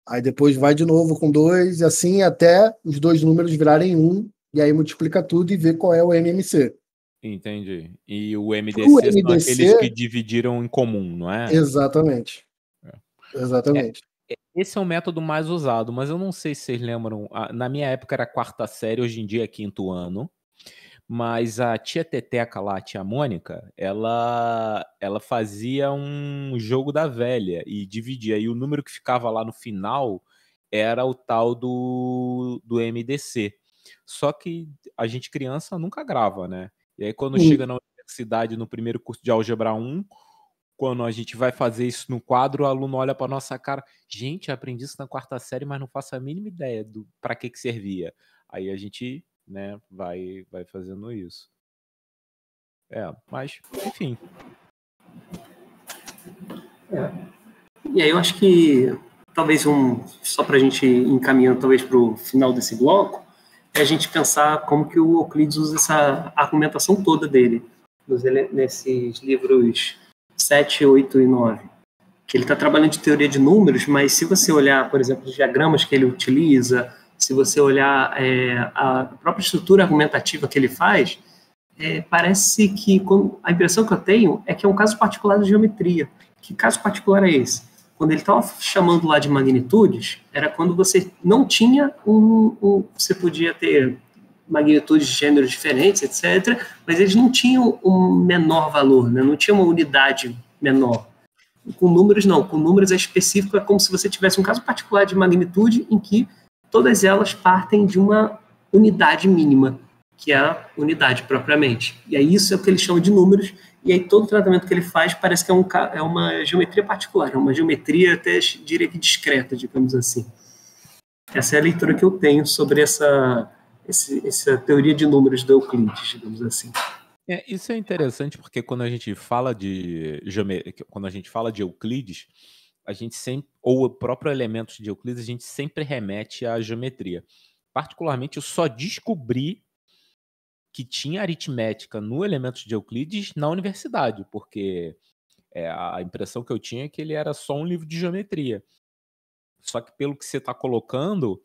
Aí depois vai de novo com 2, e assim até os 2 números virarem 1, e aí multiplica tudo e vê qual é o MMC. Entendi. E o MDC são aqueles que dividiram em comum, não é? Exatamente. Exatamente. Esse é o método mais usado, mas eu não sei se vocês lembram. Na minha época era 4ª série, hoje em dia é 5º ano. Mas a tia Teteca lá, a tia Mônica, ela fazia um jogo da velha e dividia. E o número que ficava lá no final era o tal do MDC. Só que a gente, criança, nunca grava, né? E aí quando chega na universidade, no primeiro curso de álgebra 1, quando a gente vai fazer isso no quadro, o aluno olha para nossa cara: gente, eu aprendi isso na 4ª série, mas não faço a mínima ideia para que servia. Aí a gente, né, vai fazendo isso. Mas, enfim. E aí eu acho que talvez só para a gente ir encaminhando talvez para o final desse bloco, é a gente pensar como que o Euclides usa essa argumentação toda dele nesses livros 7, 8 e 9. Que ele está trabalhando de teoria de números, mas se você olhar, por exemplo, os diagramas que ele utiliza, se você olhar a própria estrutura argumentativa que ele faz, parece que a impressão que eu tenho é que é um caso particular de geometria. Que caso particular é esse? Quando ele estava chamando lá de magnitudes, era quando você não tinha você podia ter magnitudes de gêneros diferentes, etc., mas eles não tinham um menor valor, né? Não tinha uma unidade menor. Com números, não. Com números é específico, é como se você tivesse um caso particular de magnitude em que todas elas partem de uma unidade mínima, que é a unidade propriamente. E aí isso é o que eles chamam de números, e aí todo o tratamento que ele faz parece que é uma geometria particular, é uma geometria até, diria que discreta, digamos assim. Essa é a leitura que eu tenho sobre essa teoria de números do Euclides, digamos assim. Isso é interessante porque quando a gente fala de Euclides, a gente sempre, ou o próprio elemento de Euclides, a gente sempre remete à geometria. Particularmente, eu só descobri que tinha aritmética no elemento de Euclides na universidade, porque a impressão que eu tinha é que ele era só um livro de geometria. Só que pelo que você está colocando,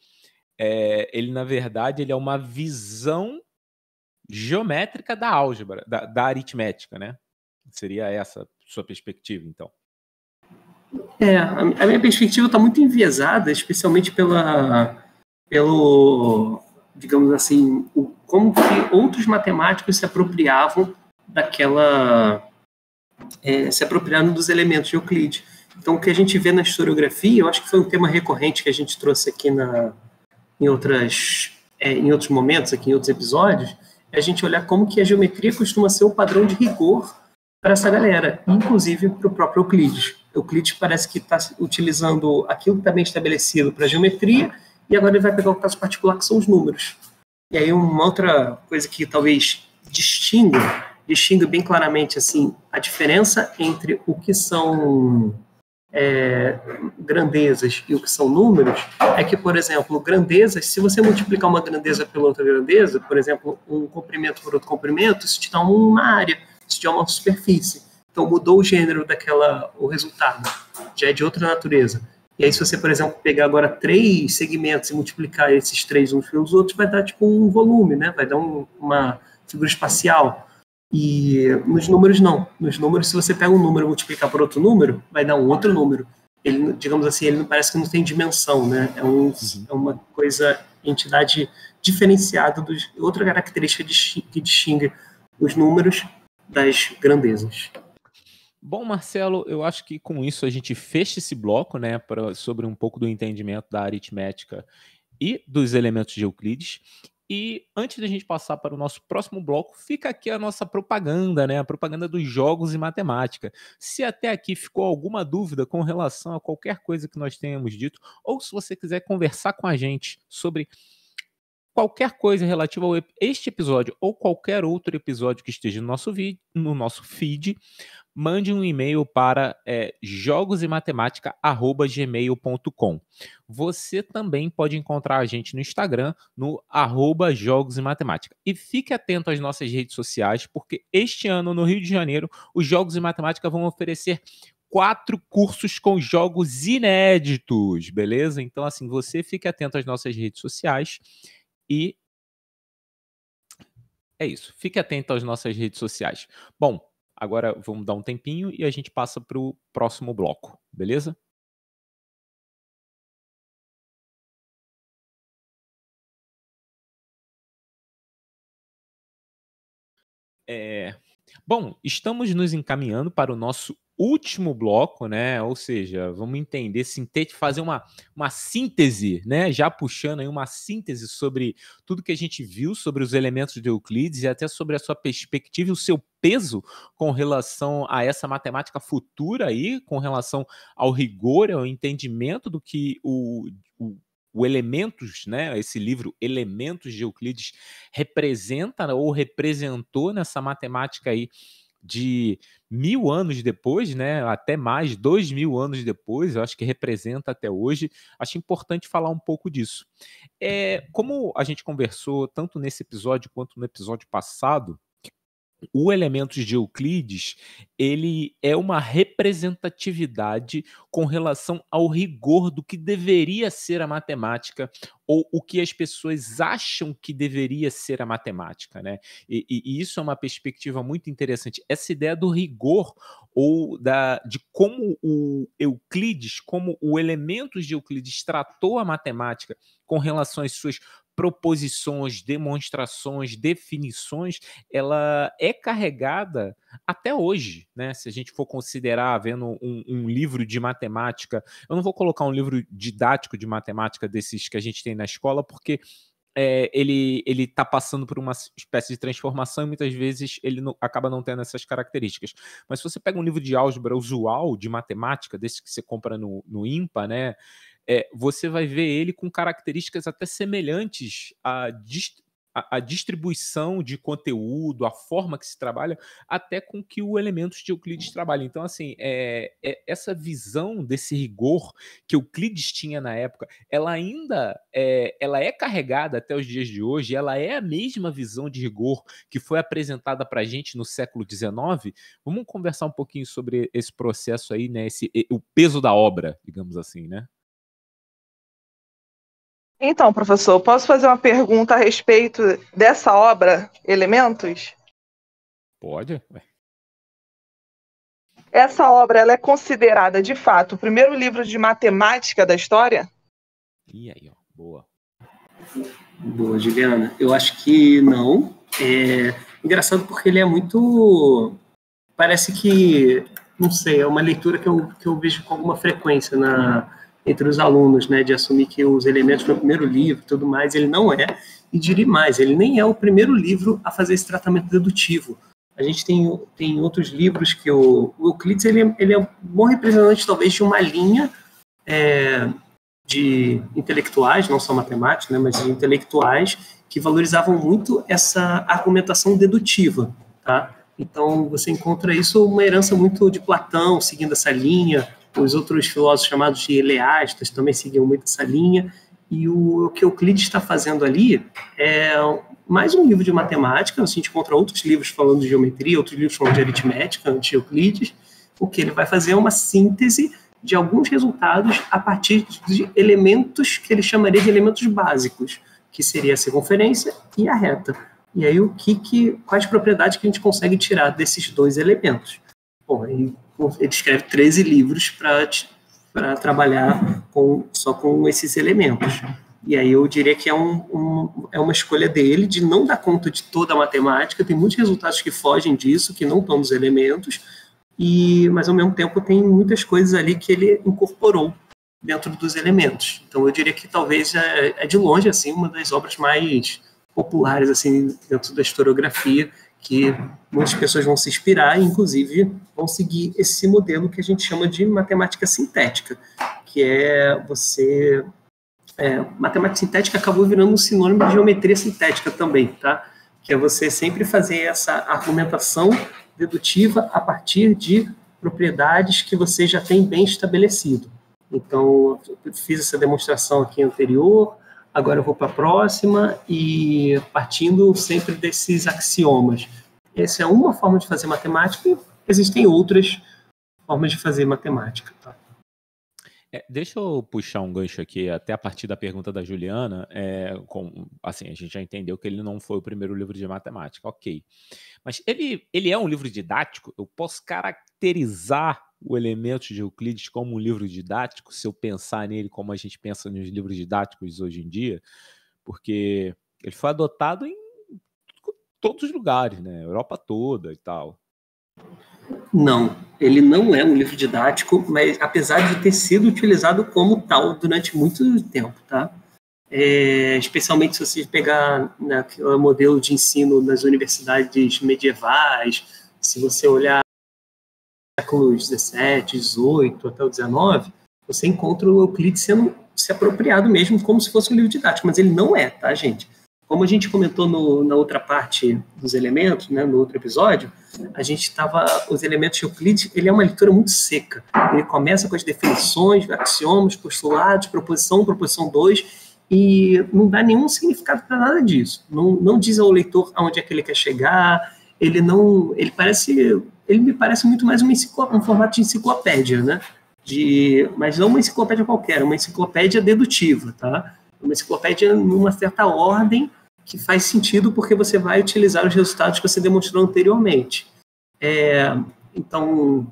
ele, na verdade, ele é uma visão geométrica da álgebra, da aritmética, né? Seria essa sua perspectiva, então? A minha perspectiva está muito enviesada, especialmente pelo, digamos assim, como que outros matemáticos se apropriavam se apropriaram dos elementos de Euclides. Então, o que a gente vê na historiografia, eu acho que foi um tema recorrente que a gente trouxe aqui em outros momentos, aqui em outros episódios, é a gente olhar como que a geometria costuma ser o padrão de rigor para essa galera, inclusive para o próprio Euclides. Euclides parece que está utilizando aquilo que está bem estabelecido para a geometria, e agora ele vai pegar o caso particular, que são os números. E aí uma outra coisa que talvez distinga bem claramente assim, a diferença entre o que são grandezas e o que são números, é que, por exemplo, grandezas, se você multiplicar uma grandeza pela outra grandeza, por exemplo, um comprimento por outro comprimento, isso te dá uma área, isso te dá uma superfície. Então mudou o gênero o resultado, já é de outra natureza. E aí, se você, por exemplo, pegar agora 3 segmentos e multiplicar esses 3 uns pelos outros, vai dar tipo um volume, né? Vai dar uma figura espacial. E nos números, não. Nos números, se você pega um número e multiplicar por outro número, vai dar um outro número. Ele, digamos assim, ele não parece que não tem dimensão, né? É uma coisa, entidade diferenciada, outra característica que distingue os números das grandezas. Bom, Marcelo, eu acho que com isso a gente fecha esse bloco, né, sobre um pouco do entendimento da aritmética e dos elementos de Euclides. E antes da gente passar para o nosso próximo bloco, fica aqui a nossa propaganda, né, a propaganda dos jogos e matemática. Se até aqui ficou alguma dúvida com relação a qualquer coisa que nós tenhamos dito, ou se você quiser conversar com a gente sobre qualquer coisa relativa a este episódio ou qualquer outro episódio que esteja no nosso feed, mande um e-mail para jogosematemática@gmail.com. Você também pode encontrar a gente no Instagram, no @jogosematemática. E fique atento às nossas redes sociais, porque este ano, no Rio de Janeiro, os Jogos e Matemática vão oferecer 4 cursos com jogos inéditos, beleza? Então, assim, você fique atento às nossas redes sociais e é isso. Fique atento às nossas redes sociais. Bom, agora vamos dar um tempinho e a gente passa para o próximo bloco, beleza? Bom, estamos nos encaminhando para o nosso último bloco, né? Ou seja, vamos entender, fazer uma síntese, né? Já puxando aí uma síntese sobre tudo que a gente viu sobre os elementos de Euclides e até sobre a sua perspectiva e o seu peso com relação a essa matemática futura aí, com relação ao rigor, ao entendimento do que o Elementos, né, esse livro Elementos de Euclides representa ou representou nessa matemática aí de 1000 anos depois, né, até mais, 2000 anos depois, eu acho que representa até hoje. Acho importante falar um pouco disso. Como a gente conversou tanto nesse episódio quanto no episódio passado, o Elementos de Euclides, ele é uma representatividade com relação ao rigor do que deveria ser a matemática ou o que as pessoas acham que deveria ser a matemática, né? E isso é uma perspectiva muito interessante. Essa ideia do rigor ou de como o Euclides, como o Elementos de Euclides tratou a matemática com relação às suas proposições, demonstrações, definições, ela é carregada até hoje, né? Se a gente for considerar vendo um livro de matemática, eu não vou colocar um livro didático de matemática desses que a gente tem na escola, porque ele está passando por uma espécie de transformação e muitas vezes ele acaba não tendo essas características. Mas se você pega um livro de álgebra usual de matemática, desse que você compra no IMPA, né? Você vai ver ele com características até semelhantes à distribuição de conteúdo, a forma que se trabalha, até com que o Elementos de Euclides trabalha. Então, assim, essa visão desse rigor que Euclides tinha na época, ela ainda ela é carregada até os dias de hoje, ela é a mesma visão de rigor que foi apresentada para a gente no século XIX. Vamos conversar um pouquinho sobre esse processo aí, né? O peso da obra, digamos assim, né? Então, professor, posso fazer uma pergunta a respeito dessa obra, Elementos? Pode. Essa obra ela é considerada, de fato, o primeiro livro de matemática da história? E aí, ó, boa. Boa, Juliana. Eu acho que não. Engraçado porque ele é muito... Parece que, não sei, é uma leitura que eu vejo com alguma frequência entre os alunos, né, de assumir que os Elementos foi o primeiro livro e tudo mais. Ele não é, e diria mais, ele nem é o primeiro livro a fazer esse tratamento dedutivo. A gente tem outros livros que o Euclides ele é um bom representante, talvez, de uma linha de intelectuais, não só matemáticos, né, mas de intelectuais, que valorizavam muito essa argumentação dedutiva, tá? Então, você encontra isso uma herança muito de Platão, seguindo essa linha. Os outros filósofos chamados de eleastas também seguiam muito essa linha. E o que Euclides está fazendo ali é mais um livro de matemática. A gente encontra outros livros falando de geometria, outros livros falando de aritmética, antes de Euclides. O que ele vai fazer é uma síntese de alguns resultados a partir de elementos que ele chamaria de elementos básicos, que seria a circunferência e a reta. E aí, quais propriedades que a gente consegue tirar desses dois elementos? Bom, ele escreve 13 livros para trabalhar só com esses elementos. E aí eu diria que é uma escolha dele de não dar conta de toda a matemática. Tem muitos resultados que fogem disso, que não estão nos elementos, mas ao mesmo tempo tem muitas coisas ali que ele incorporou dentro dos elementos. Então eu diria que talvez é de longe assim, uma das obras mais populares assim, dentro da historiografia, que muitas pessoas vão se inspirar e, inclusive, vão seguir esse modelo que a gente chama de matemática sintética, que é matemática sintética acabou virando um sinônimo de geometria sintética também, tá? Que é você sempre fazer essa argumentação dedutiva a partir de propriedades que você já tem bem estabelecido. Então, eu fiz essa demonstração aqui anterior, agora eu vou para a próxima, e partindo sempre desses axiomas. Essa é uma forma de fazer matemática, e existem outras formas de fazer matemática. Tá? Deixa eu puxar um gancho aqui, até a partir da pergunta da Juliana. Assim, a gente já entendeu que ele não foi o primeiro livro de matemática, ok. Mas ele é um livro didático? Eu posso caracterizar o Elementos de Euclides como um livro didático, se eu pensar nele como a gente pensa nos livros didáticos hoje em dia? Porque ele foi adotado em todos os lugares, né? Europa toda e tal. Não, ele não é um livro didático, mas apesar de ter sido utilizado como tal durante muito tempo, tá? Especialmente se você pegar o modelo de ensino nas universidades medievais, se você olhar séculos 17, 18 até o 19, você encontra o Euclides sendo se apropriado mesmo como se fosse um livro didático, mas ele não é, tá, gente? Como a gente comentou na outra parte dos elementos, né, no outro episódio, os elementos de Euclides, ele é uma leitura muito seca. Ele começa com as definições, axiomas, postulados, proposição 2, e não dá nenhum significado para nada disso. Não diz ao leitor aonde é que ele quer chegar, ele me parece muito mais um formato de enciclopédia, né? Mas não uma enciclopédia qualquer, uma enciclopédia dedutiva, tá? Uma enciclopédia numa certa ordem que faz sentido porque você vai utilizar os resultados que você demonstrou anteriormente. Então,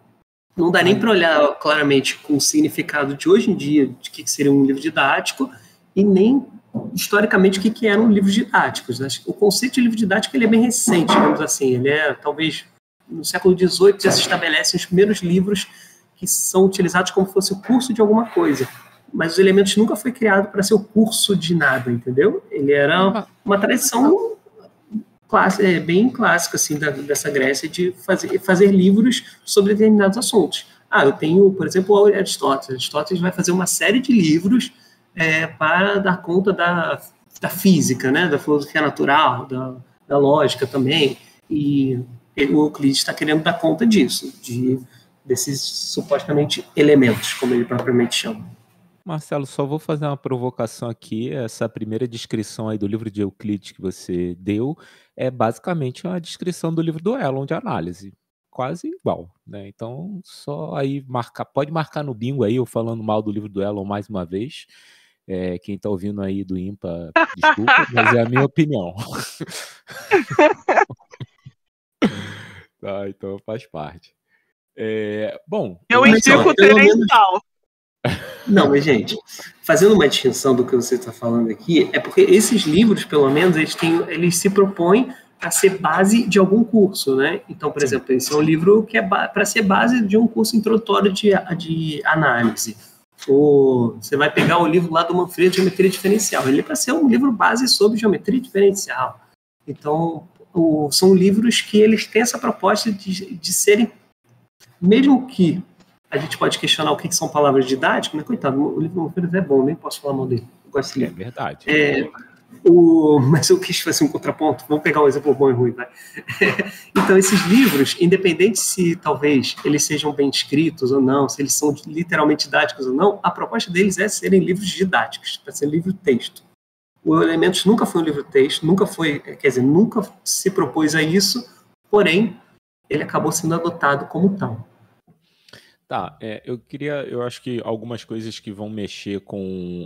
não dá nem para olhar claramente com o significado de hoje em dia de que seria um livro didático e nem historicamente o que eram livros didáticos. O conceito de livro didático ele é bem recente, digamos assim. Ele talvez, no século XVIII já se estabelecem os primeiros livros que são utilizados como se fosse o curso de alguma coisa. Mas os elementos nunca foi criado para ser o curso de nada, entendeu? Ele era uma tradição bem clássica assim, dessa Grécia de fazer livros sobre determinados assuntos. Eu tenho, por exemplo, o Aristóteles. Aristóteles vai fazer uma série de livros para dar conta da física, né? Da filosofia natural, da lógica também. E o Euclides está querendo dar conta disso, desses supostamente elementos, como ele propriamente chama. Marcelo, só vou fazer uma provocação aqui. Essa primeira descrição aí do livro de Euclides que você deu é basicamente uma descrição do livro do Elon de análise. Quase igual, né? Então, só aí pode marcar no bingo aí, eu falando mal do livro do Elon mais uma vez. Quem tá ouvindo aí do IMPA, desculpa, mas é a minha opinião. Tá, então faz parte. Bom, eu indico o Terental. Não, mas, gente, fazendo uma distinção do que você está falando aqui, é porque esses livros, pelo menos, eles se propõem a ser base de algum curso, né? Então, por exemplo, esse é um livro que é para ser base de um curso introdutório de análise. Ou você vai pegar o livro lá do Manfredo de Geometria Diferencial. Ele é para ser um livro base sobre geometria diferencial. Então, são livros que eles têm essa proposta de serem, mesmo que a gente pode questionar o que são palavras didáticas, mas coitado, o livro do Manfredo é bom, nem posso falar mal dele. Eu gosto de ler. É verdade. Mas eu quis fazer um contraponto. Vamos pegar um exemplo bom e ruim, vai. Então, esses livros, independente se talvez eles sejam bem escritos ou não, se eles são literalmente didáticos ou não, a proposta deles é serem livros didáticos, para ser livro-texto. O Elementos nunca foi um livro-texto, nunca se propôs a isso, porém, ele acabou sendo adotado como tal. Tá, eu acho que algumas coisas que vão mexer com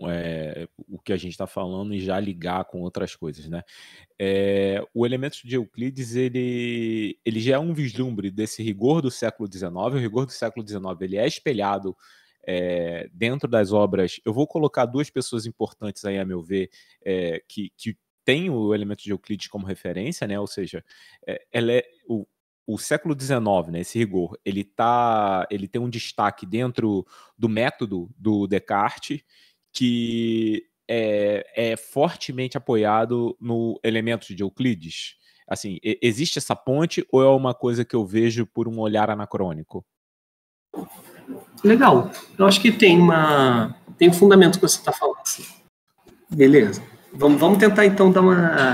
o que a gente está falando e já ligar com outras coisas, né? O Elementos de Euclides, ele já é um vislumbre desse rigor do século XIX. O rigor do século XIX, ele é espelhado dentro das obras. Eu vou colocar duas pessoas importantes aí, a meu ver, que tem o Elementos de Euclides como referência, né? Ou seja, o século XIX, né, esse rigor, ele tem um destaque dentro do método do Descartes, que é fortemente apoiado no Elementos de Euclides. Assim, existe essa ponte ou é uma coisa que eu vejo por um olhar anacrônico? Legal. Eu acho que tem um fundamento que você está falando. Assim. Beleza. Vamos tentar, então,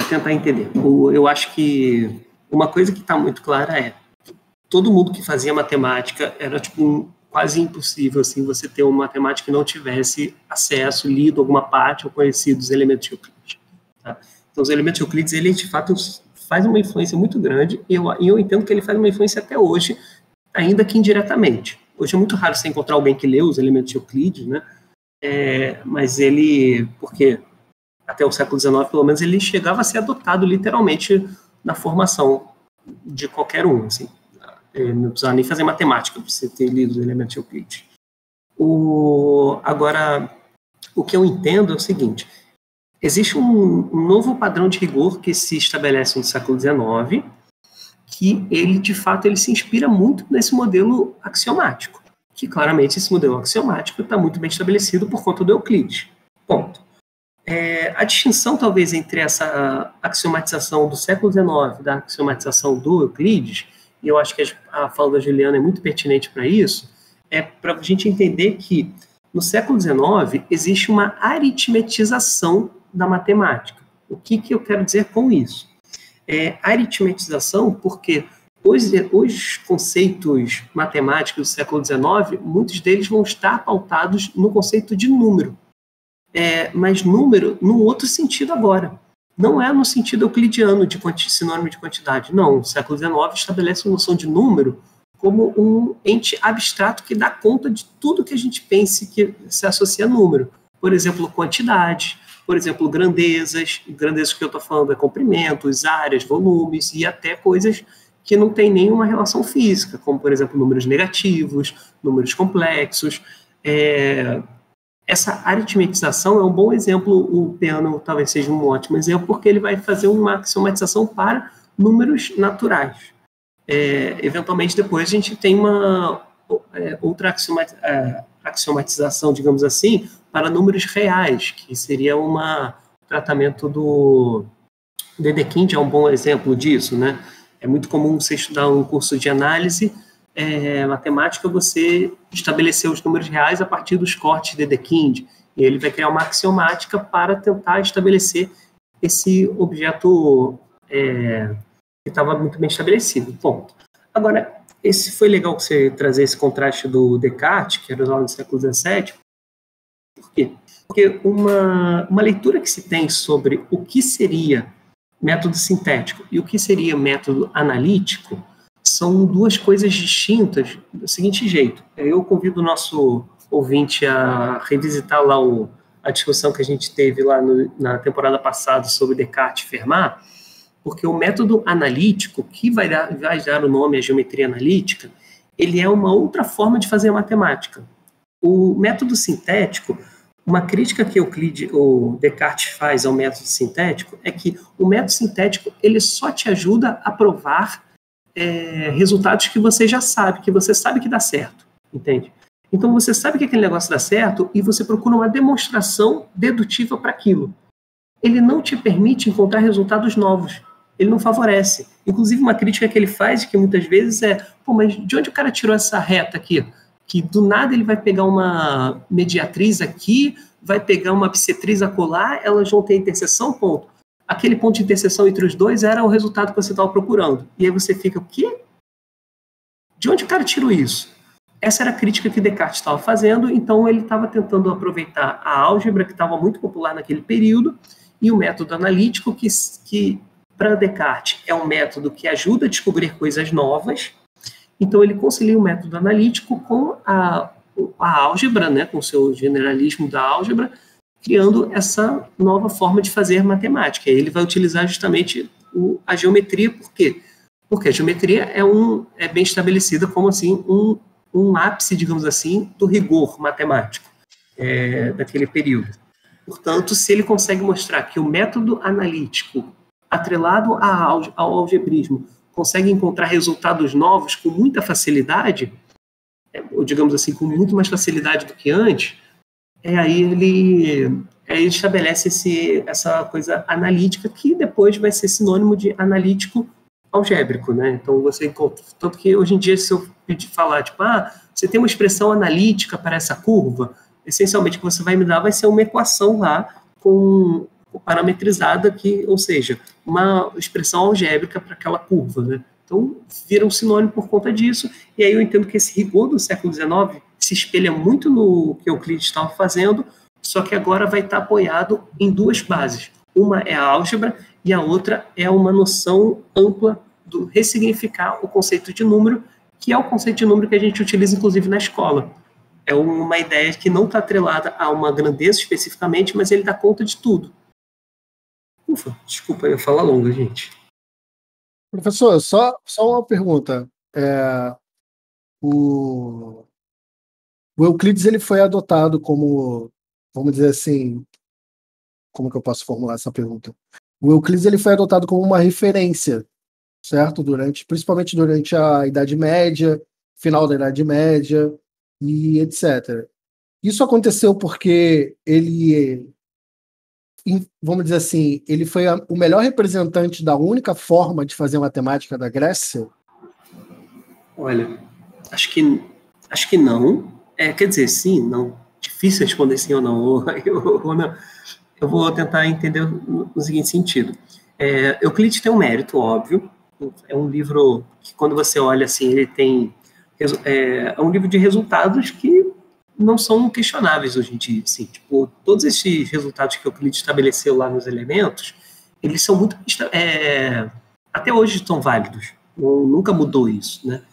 tentar entender. Eu acho que uma coisa que está muito clara é todo mundo que fazia matemática era quase impossível assim, você ter uma matemática que não tivesse acesso, lido alguma parte ou conhecido os elementos de Euclides. Tá? Então, os elementos de Euclides, ele de fato faz uma influência muito grande e eu entendo que ele faz uma influência até hoje, ainda que indiretamente. Hoje é muito raro você encontrar alguém que lê os elementos de Euclides, né? Mas porque até o século XIX, pelo menos, ele chegava a ser adotado literalmente na formação de qualquer um, assim. Não precisava nem fazer matemática para você ter lido os elementos de Euclides. Agora, o que eu entendo é o seguinte, existe um novo padrão de rigor que se estabelece no século XIX, que ele, de fato, ele se inspira muito nesse modelo axiomático, que claramente esse modelo axiomático está muito bem estabelecido por conta do Euclides. Ponto. A distinção, talvez, entre essa axiomatização do século XIX da axiomatização do Euclides, e eu acho que a fala da Juliana é muito pertinente para isso, é para a gente entender que, no século XIX, existe uma aritmetização da matemática. O que eu quero dizer com isso? Aritmetização porque os conceitos matemáticos do século XIX, muitos deles vão estar pautados no conceito de número. Mas número num outro sentido agora. Não é no sentido euclidiano de sinônimo de quantidade. Não, o século XIX estabelece a noção de número como um ente abstrato que dá conta de tudo que a gente pense que se associa a número. Por exemplo, quantidade, por exemplo, grandezas. Grandezas que eu estou falando é comprimentos, áreas, volumes e até coisas que não têm nenhuma relação física, como, por exemplo, números negativos, números complexos. Essa aritmetização é um bom exemplo, o Peano talvez seja um ótimo exemplo, porque ele vai fazer uma axiomatização para números naturais. Eventualmente, depois a gente tem uma outra axiomatização, digamos assim, para números reais, que seria um tratamento do Dedekind, é um bom exemplo disso, né? É muito comum você estudar um curso de análise matemática, você estabelecer os números reais a partir dos cortes de Dedekind, e ele vai criar uma axiomática para tentar estabelecer esse objeto que estava muito bem estabelecido. Ponto. Agora, foi legal que você trazer esse contraste do Descartes, que era usado no século XVII. Por quê? Porque uma leitura que se tem sobre o que seria método sintético e o que seria método analítico são duas coisas distintas do seguinte jeito. Eu convido o nosso ouvinte a revisitar lá a discussão que a gente teve lá na temporada passada sobre Descartes e Fermat, porque o método analítico, que vai dar o nome à geometria analítica, ele é uma outra forma de fazer a matemática. O método sintético, uma crítica que o Descartes faz ao método sintético é que o método sintético ele só te ajuda a provar resultados que você já sabe, que você sabe que dá certo, entende? Então você sabe que aquele negócio dá certo e você procura uma demonstração dedutiva para aquilo. Ele não te permite encontrar resultados novos, ele não favorece. Inclusive uma crítica que ele faz, que muitas vezes mas de onde o cara tirou essa reta aqui? que do nada ele vai pegar uma mediatriz aqui, vai pegar uma bissetriz acolá, elas vão ter interseção, ponto. Aquele ponto de interseção entre os dois era o resultado que você estava procurando. E aí você fica, o quê? De onde o cara tirou isso? Essa era a crítica que Descartes estava fazendo, então ele estava tentando aproveitar a álgebra, que estava muito popular naquele período, e o método analítico, que para Descartes é um método que ajuda a descobrir coisas novas. Então ele concilia o método analítico com a álgebra, né, com o seu generalismo da álgebra, criando essa nova forma de fazer matemática. Ele vai utilizar justamente a geometria, por quê? Porque a geometria é bem estabelecida como assim, um ápice, digamos assim, do rigor matemático daquele período. Portanto, se ele consegue mostrar que o método analítico, atrelado ao algebrismo, consegue encontrar resultados novos com muita facilidade, ou digamos assim, com muito mais facilidade do que antes, aí ele estabelece essa coisa analítica, que depois vai ser sinônimo de analítico algébrico, né? Então você encontra, tanto que hoje em dia, se eu pedir falar, tipo, você tem uma expressão analítica para essa curva, essencialmente o que você vai me dar vai ser uma equação lá parametrizada, ou seja, uma expressão algébrica para aquela curva, né? Então vira um sinônimo por conta disso, e aí eu entendo que esse rigor do século XIX se espelha muito no que Euclides estava fazendo, só que agora vai estar apoiado em duas bases. Uma é a álgebra e a outra é uma noção ampla do ressignificar o conceito de número, que é o conceito de número que a gente utiliza, inclusive, na escola. É uma ideia que não está atrelada a uma grandeza especificamente, mas ele dá conta de tudo. Ufa, desculpa eu falar longa, gente. Professor, só uma pergunta. O Euclides ele foi adotado como, vamos dizer assim, como que eu posso formular essa pergunta? O Euclides ele foi adotado como uma referência, certo? Principalmente durante a Idade Média, final da Idade Média e etc. Isso aconteceu porque ele, vamos dizer assim, ele foi o melhor representante da única forma de fazer matemática da Grécia? Olha, acho que não. Quer dizer, sim, não. Difícil responder sim ou não. Eu vou tentar entender no seguinte sentido. Euclides tem um mérito, óbvio. É um livro que, quando você olha assim, ele tem... É um livro de resultados que não são questionáveis hoje em dia. Assim, tipo, todos esses resultados que Euclides estabeleceu lá nos elementos, eles são muito... até hoje estão válidos. Nunca mudou isso, né?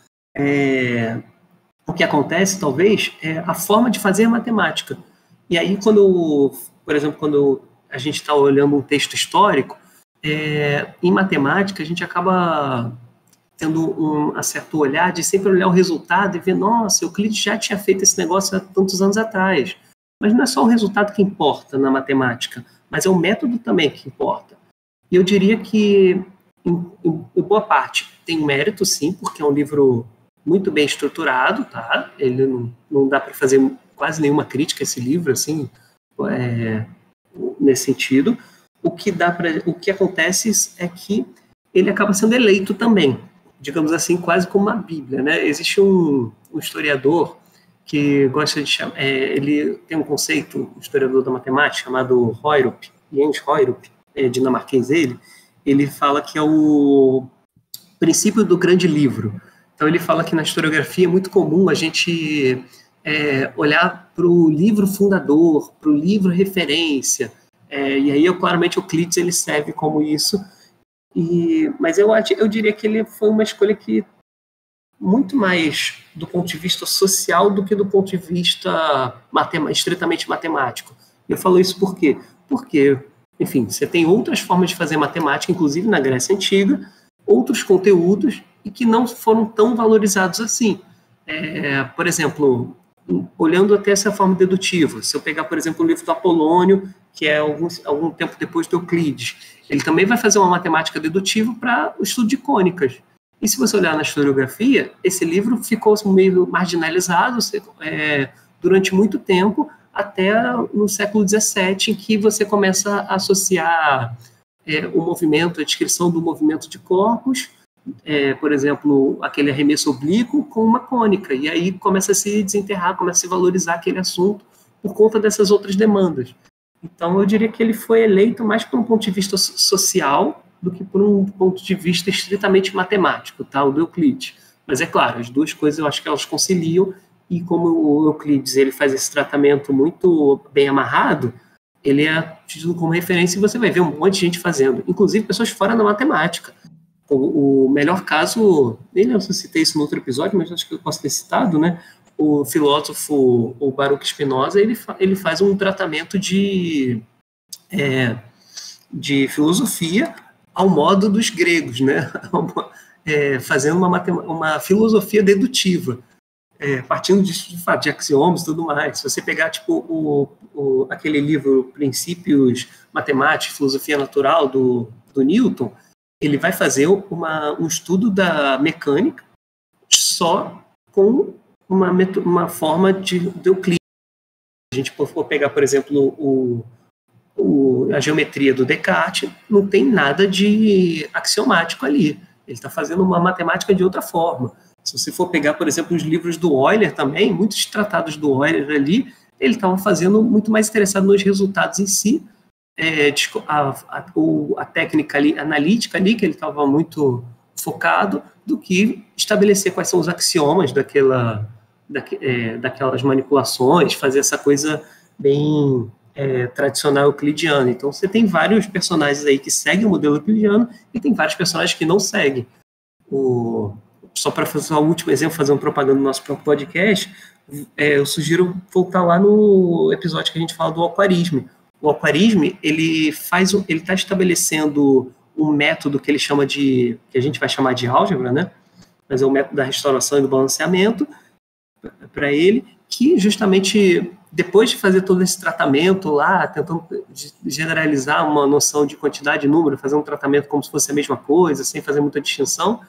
O que acontece, talvez, é a forma de fazer matemática. E aí, por exemplo, quando a gente está olhando um texto histórico, em matemática, a gente acaba tendo um certo olhar de sempre olhar o resultado e ver, nossa, Euclides já tinha feito esse negócio há tantos anos atrás. Mas não é só o resultado que importa na matemática, mas é o método também que importa. E eu diria que, em boa parte, tem mérito, sim, porque é um livro muito bem estruturado, tá? Ele não dá para fazer quase nenhuma crítica a esse livro, assim, nesse sentido. O que acontece é que ele acaba sendo eleito também, digamos assim, quase como uma Bíblia, né? Existe um historiador que gosta de chamar, ele tem um conceito, um historiador da matemática chamado Højrup, Jens Højrup, dinamarquês ele fala que é o princípio do grande livro. Então ele fala que na historiografia é muito comum a gente olhar para o livro fundador, para o livro referência, e aí claramente Euclides ele serve como isso, mas eu diria que ele foi uma escolha que muito mais do ponto de vista social do que do ponto de vista estritamente matemático. Eu falo isso por quê? Porque, enfim, você tem outras formas de fazer matemática, inclusive na Grécia Antiga, outros conteúdos, e que não foram tão valorizados assim. Por exemplo, olhando até essa forma dedutiva, se eu pegar, por exemplo, o livro do Apolônio, que é algum tempo depois do Euclides, ele também vai fazer uma matemática dedutiva para o estudo de cônicas. E se você olhar na historiografia, esse livro ficou meio marginalizado durante muito tempo, até no século XVII, em que você começa a associar o movimento, a descrição do movimento de corpos, por exemplo, aquele arremesso oblíquo com uma cônica, e aí começa a se desenterrar, começa a se valorizar aquele assunto por conta dessas outras demandas. Então, eu diria que ele foi eleito mais por um ponto de vista social do que por um ponto de vista estritamente matemático, tá? O do Euclides. Mas é claro, as duas coisas eu acho que elas conciliam, e como o Euclides ele faz esse tratamento muito bem amarrado, ele é tido como referência e você vai ver um monte de gente fazendo, inclusive pessoas fora da matemática. O melhor caso, nem lembro se eu citei isso no outro episódio, mas acho que eu posso ter citado, né? O filósofo, o Baruch Spinoza, ele faz um tratamento de filosofia ao modo dos gregos, né? Fazendo uma filosofia dedutiva, partindo de axiomas e tudo mais. Se você pegar tipo, aquele livro Princípios Matemáticos, Filosofia Natural, do Newton, ele vai fazer um estudo da mecânica só com uma forma de Euclides. A gente for pegar, por exemplo, a geometria do Descartes, não tem nada de axiomático ali. Ele está fazendo uma matemática de outra forma. Se você for pegar, por exemplo, os livros do Euler também, muitos tratados do Euler ali, ele estava fazendo muito mais interessado nos resultados em si, a técnica ali, analítica ali, que ele estava muito focado, do que estabelecer quais são os axiomas daquelas manipulações, fazer essa coisa bem tradicional euclidiana. Então, você tem vários personagens aí que seguem o modelo euclidiano e tem vários personagens que não seguem. Só para fazer o último exemplo, fazer uma propaganda no nosso próprio podcast, eu sugiro voltar lá no episódio que a gente fala do alquarismo. O alquarismo, ele está estabelecendo um método que ele chama que a gente vai chamar de álgebra, né? Mas é o método da restauração e do balanceamento para ele, que justamente depois de fazer todo esse tratamento lá, tentando generalizar uma noção de quantidade e número, fazer um tratamento como se fosse a mesma coisa, sem fazer muita distinção,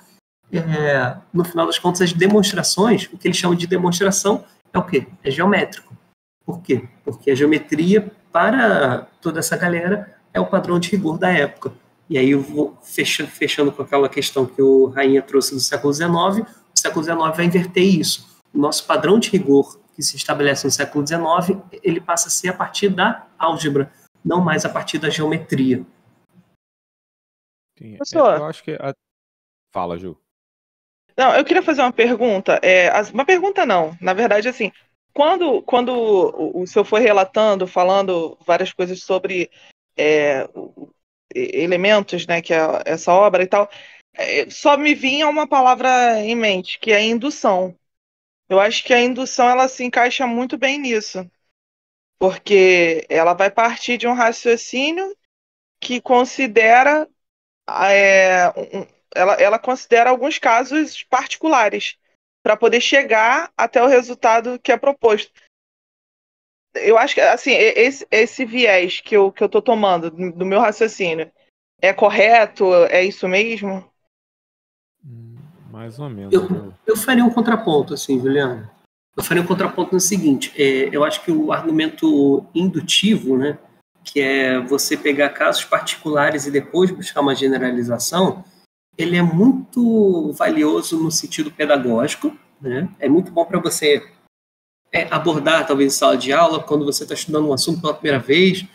no final das contas, as demonstrações, o que eles chamam de demonstração é o quê? É geométrico. Por quê? Porque a geometria, para toda essa galera, é o padrão de rigor da época. E aí eu vou fechando com aquela questão que o Rainha trouxe do século XIX, o século XIX vai inverter isso. O nosso padrão de rigor que se estabelece no século XIX, ele passa a ser a partir da álgebra, não mais a partir da geometria. Sim, eu acho que... Fala, Ju. Não, eu queria fazer uma pergunta. Uma pergunta não, na verdade, assim, quando o senhor foi relatando, falando várias coisas sobre elementos, né, que é essa obra e tal, só me vinha uma palavra em mente, que é indução. Eu acho que a indução ela se encaixa muito bem nisso, porque ela vai partir de um raciocínio que considera ela considera alguns casos particulares para poder chegar até o resultado que é proposto. Eu acho que assim, esse viés que eu estou tomando do meu raciocínio é correto? É isso mesmo? Mais ou menos. Eu faria um contraponto, assim, Juliano. Eu faria um contraponto no seguinte: eu acho que o argumento indutivo, né, que é você pegar casos particulares e depois buscar uma generalização, ele é muito valioso no sentido pedagógico, né? É muito bom para você abordar, talvez, em sala de aula, quando você está estudando um assunto pela primeira vez,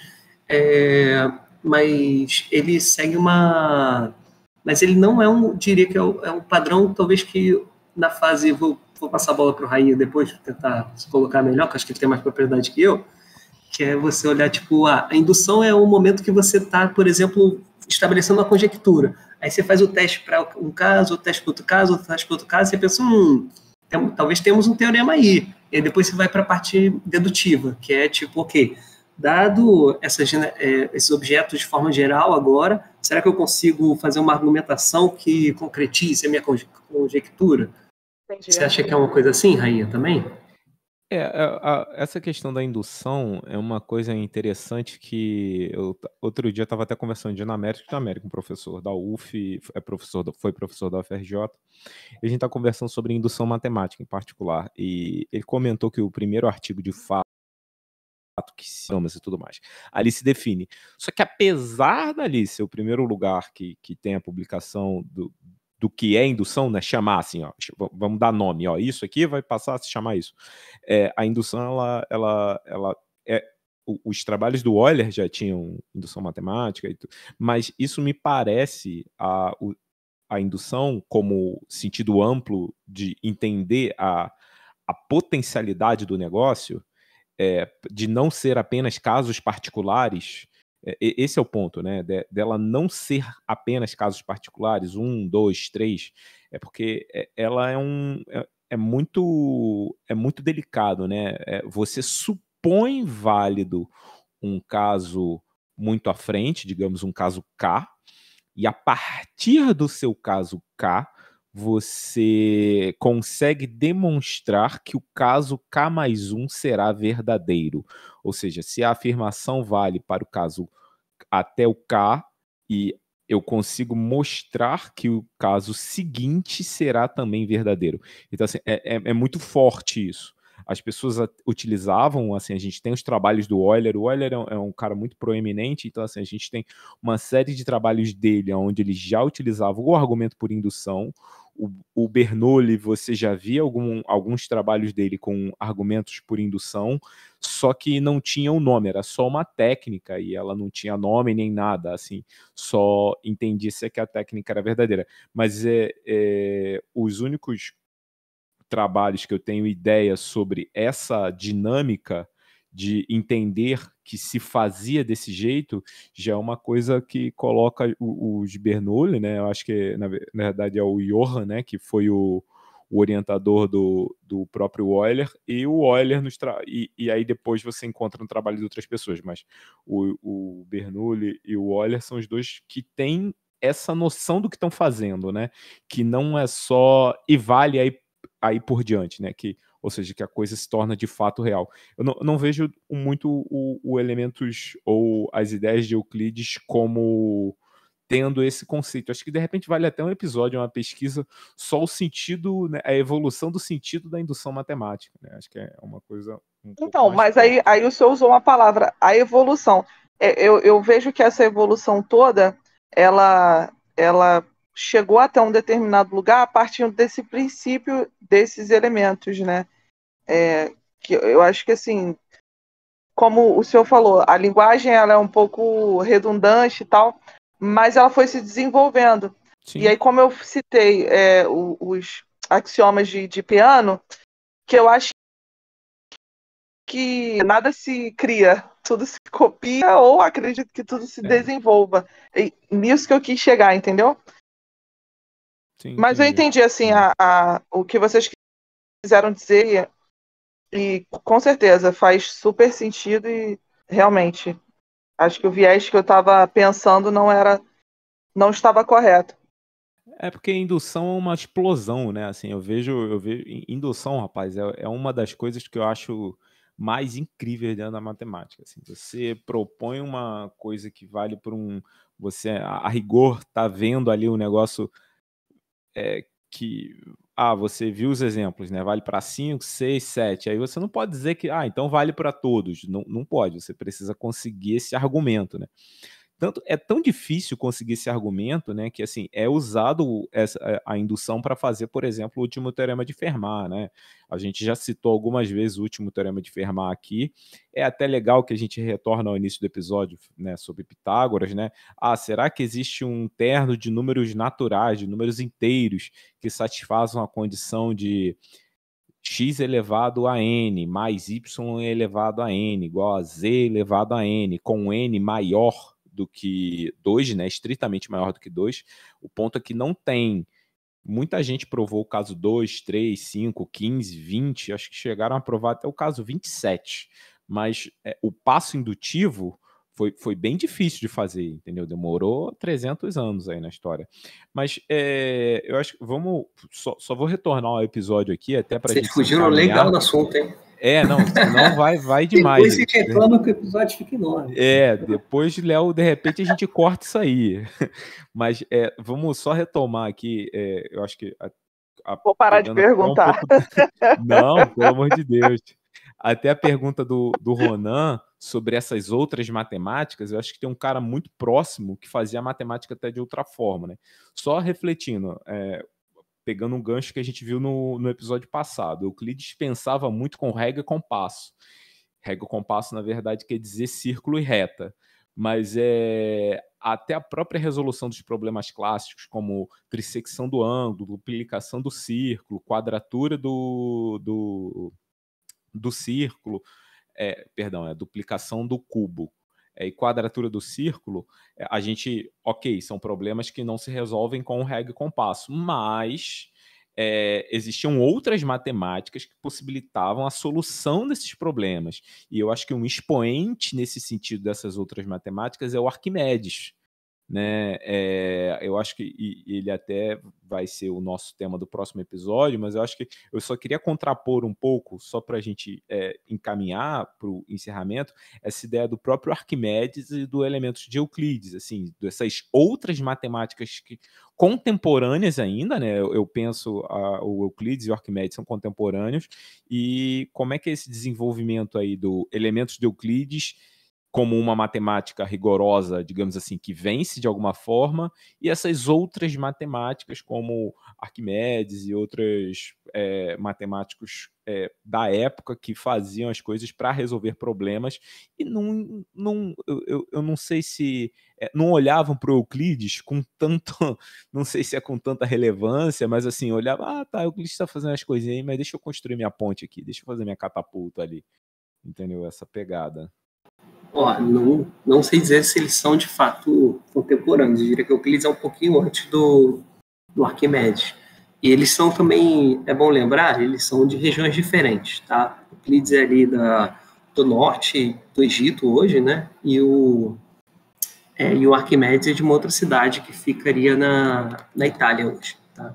mas ele segue mas ele não diria que é um padrão, talvez que na fase, vou passar a bola para o Rainha depois, tentar se colocar melhor, que acho que ele tem mais propriedade que eu, que é você olhar, tipo, a indução é o momento que você está, por exemplo, estabelecendo uma conjectura. Aí você faz o teste para um caso, o teste para outro caso, o teste para outro caso, e você pensa, talvez temos um teorema aí. E aí depois você vai para a parte dedutiva, que é tipo, ok, dado esses objetos de forma geral agora, será que eu consigo fazer uma argumentação que concretize a minha conjectura? Entendi. Você acha que é uma coisa assim, Rainha, também? Essa questão da indução é uma coisa interessante que outro dia estava até conversando de América, um professor da UF, foi professor da UFRJ, e a gente está conversando sobre indução matemática em particular, e ele comentou que o primeiro artigo de fato que se chama e tudo mais, ali se define. Só que apesar dali ser o primeiro lugar que tem a publicação do do que é indução, né? Chamar assim, ó, vamos dar nome, ó, isso aqui vai passar a se chamar isso. A indução, ela os trabalhos do Euler já tinham indução matemática, mas isso me parece a indução como sentido amplo de entender a potencialidade do negócio, de não ser apenas casos particulares. Esse é o ponto, né? Dela não ser apenas casos particulares, 1, 2, 3, porque ela é muito delicado, né? Você supõe válido um caso muito à frente, digamos um caso K, e a partir do seu caso K, você consegue demonstrar que o caso K mais 1 será verdadeiro. Ou seja, se a afirmação vale para o caso até o K, e eu consigo mostrar que o caso seguinte será também verdadeiro. Então, assim, é muito forte isso. As pessoas utilizavam, assim, a gente tem os trabalhos do Euler. O Euler é um cara muito proeminente, então, assim, a gente tem uma série de trabalhos dele onde ele já utilizava o argumento por indução. O Bernoulli, você já via alguns trabalhos dele com argumentos por indução, só que não tinha um nome, era só uma técnica, e ela não tinha nome nem nada, assim, só entendia-se que a técnica era verdadeira. Mas os únicos trabalhos que eu tenho ideia sobre essa dinâmica de entender que se fazia desse jeito, já é uma coisa que coloca os Bernoulli, né? Eu acho que na verdade é o Johann, né? Que foi o orientador do próprio Euler, e o Euler e aí depois você encontra no trabalho de outras pessoas, mas o Bernoulli e o Euler são os dois que têm essa noção do que estão fazendo, né? Que não é só e vale aí por diante, né? Ou seja, que a coisa se torna de fato real. Eu não vejo muito o elementos ou as ideias de Euclides como tendo esse conceito. Acho que de repente vale até um episódio, uma pesquisa, só o sentido, né, a evolução do sentido da indução matemática, né? Acho que é uma coisa Então, mas aí o senhor usou uma palavra, a evolução. Eu vejo que essa evolução toda, ela chegou até um determinado lugar a partir desse princípio, desses elementos, né? Que eu acho que, assim, como o senhor falou, a linguagem ela é um pouco redundante e tal, mas ela foi se desenvolvendo. Sim. E aí, como eu citei os axiomas de Peano, que eu acho que nada se cria, tudo se copia, ou acredito que tudo se desenvolva. E nisso que eu quis chegar, entendeu? Sim, mas eu entendi, assim, o que vocês quiseram dizer, e com certeza faz super sentido, e realmente acho que o viés que eu estava pensando não estava correto. É porque indução é uma explosão, né? Assim, eu vejo indução, rapaz, é uma das coisas que eu acho mais incríveis dentro da matemática. Assim, você propõe uma coisa que vale por você a rigor tá vendo ali o negócio que você viu os exemplos, né? Vale para 5, 6, 7. Aí você não pode dizer que então vale para todos. Não pode. Você precisa conseguir esse argumento, né? É tão difícil conseguir esse argumento, né, que assim, é usado a indução para fazer, por exemplo, o último teorema de Fermat, né? A gente já citou algumas vezes o último teorema de Fermat aqui. É até legal que a gente retorna ao início do episódio, né, sobre Pitágoras, né? Será que existe um terno de números naturais, de números inteiros, que satisfazem a condição de x elevado a n mais y elevado a n igual a z elevado a n, com n maior do que 2, né, estritamente maior do que 2, o ponto é que não tem. Muita gente provou o caso 2, 3, 5, 15, 20, acho que chegaram a provar até o caso 27, mas o passo indutivo foi bem difícil de fazer, entendeu? Demorou 300 anos aí na história. Mas eu acho que só vou retornar ao episódio aqui, até para a gente fugiram legal do assunto, hein? Não, senão vai demais. Depois você reclama que o episódio fica enorme. Depois, Léo, de repente a gente corta isso aí. Mas vamos só retomar aqui, eu acho que... Vou parar de perguntar. Não, pelo amor de Deus. Até a pergunta do Ronan sobre essas outras matemáticas, eu acho que tem um cara muito próximo que fazia a matemática até de outra forma, né? Só refletindo, pegando um gancho que a gente viu no episódio passado, Euclides pensava muito com régua e compasso. Régua e compasso, na verdade, quer dizer círculo e reta, mas até a própria resolução dos problemas clássicos, como trissecção do ângulo, duplicação do círculo, quadratura do círculo, duplicação do cubo e quadratura do círculo, a gente, são problemas que não se resolvem com régua e compasso, mas existiam outras matemáticas que possibilitavam a solução desses problemas. E eu acho que um expoente nesse sentido dessas outras matemáticas é o Arquimedes, né? Eu acho que ele até vai ser o nosso tema do próximo episódio, mas eu acho que eu só queria contrapor um pouco, só para a gente encaminhar para o encerramento, essa ideia do próprio Arquimedes e do elementos de Euclides, assim, dessas outras matemáticas contemporâneas ainda, né? Eu penso o Euclides e o Arquimedes são contemporâneos, e como é que é esse desenvolvimento aí do elementos de Euclides como uma matemática rigorosa, digamos assim, que vence de alguma forma, e essas outras matemáticas, como Arquimedes e outros matemáticos da época que faziam as coisas para resolver problemas, e eu não sei se não olhavam para o Euclides com tanto, não sei se é com tanta relevância, mas assim, olhava, Euclides está fazendo as coisinhas aí, mas deixa eu construir minha ponte aqui, deixa eu fazer minha catapulta ali, entendeu? Essa pegada. Não sei dizer se eles são de fato contemporâneos. Eu diria que o Euclides é um pouquinho antes do Arquimedes. E eles são também, é bom lembrar, eles são de regiões diferentes, tá? O Euclides é ali do norte do Egito hoje, né? E o Arquimedes é de uma outra cidade que ficaria na Itália hoje, tá?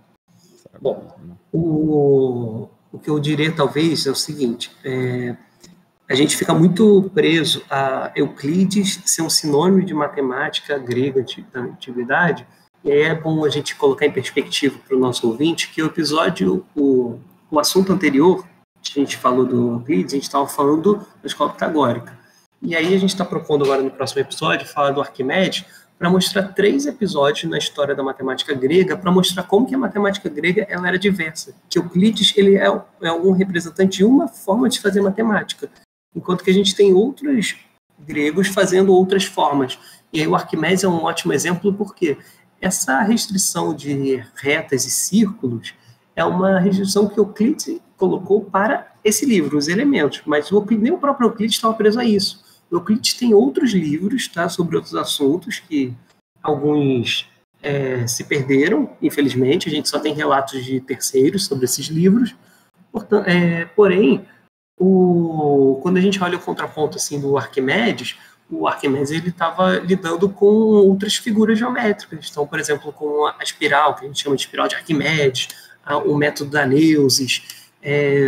Bom, o que eu diria talvez é o seguinte, a gente fica muito preso a Euclides ser um sinônimo de matemática grega da antiguidade, e aí é bom a gente colocar em perspectiva para o nosso ouvinte que o episódio, o assunto anterior, que a gente falou do Euclides, a gente estava falando da escola pitagórica. E aí a gente está propondo agora no próximo episódio falar do Arquimedes para mostrar 3 episódios na história da matemática grega, para mostrar como que a matemática grega ela era diversa. Que Euclides ele é um representante de uma forma de fazer matemática, enquanto que a gente tem outros gregos fazendo outras formas. E aí o Arquimedes é um ótimo exemplo, porque essa restrição de retas e círculos é uma restrição que Euclides colocou para esse livro, os elementos, mas nem o próprio Euclides estava preso a isso. O Euclides tem outros livros, tá, sobre outros assuntos, que alguns se perderam, infelizmente, a gente só tem relatos de terceiros sobre esses livros, porém, quando a gente olha o contraponto assim, do Arquimedes, o Arquimedes ele estava lidando com outras figuras geométricas. Então, por exemplo, com a espiral, que a gente chama de espiral de Arquimedes, o método da Neusis.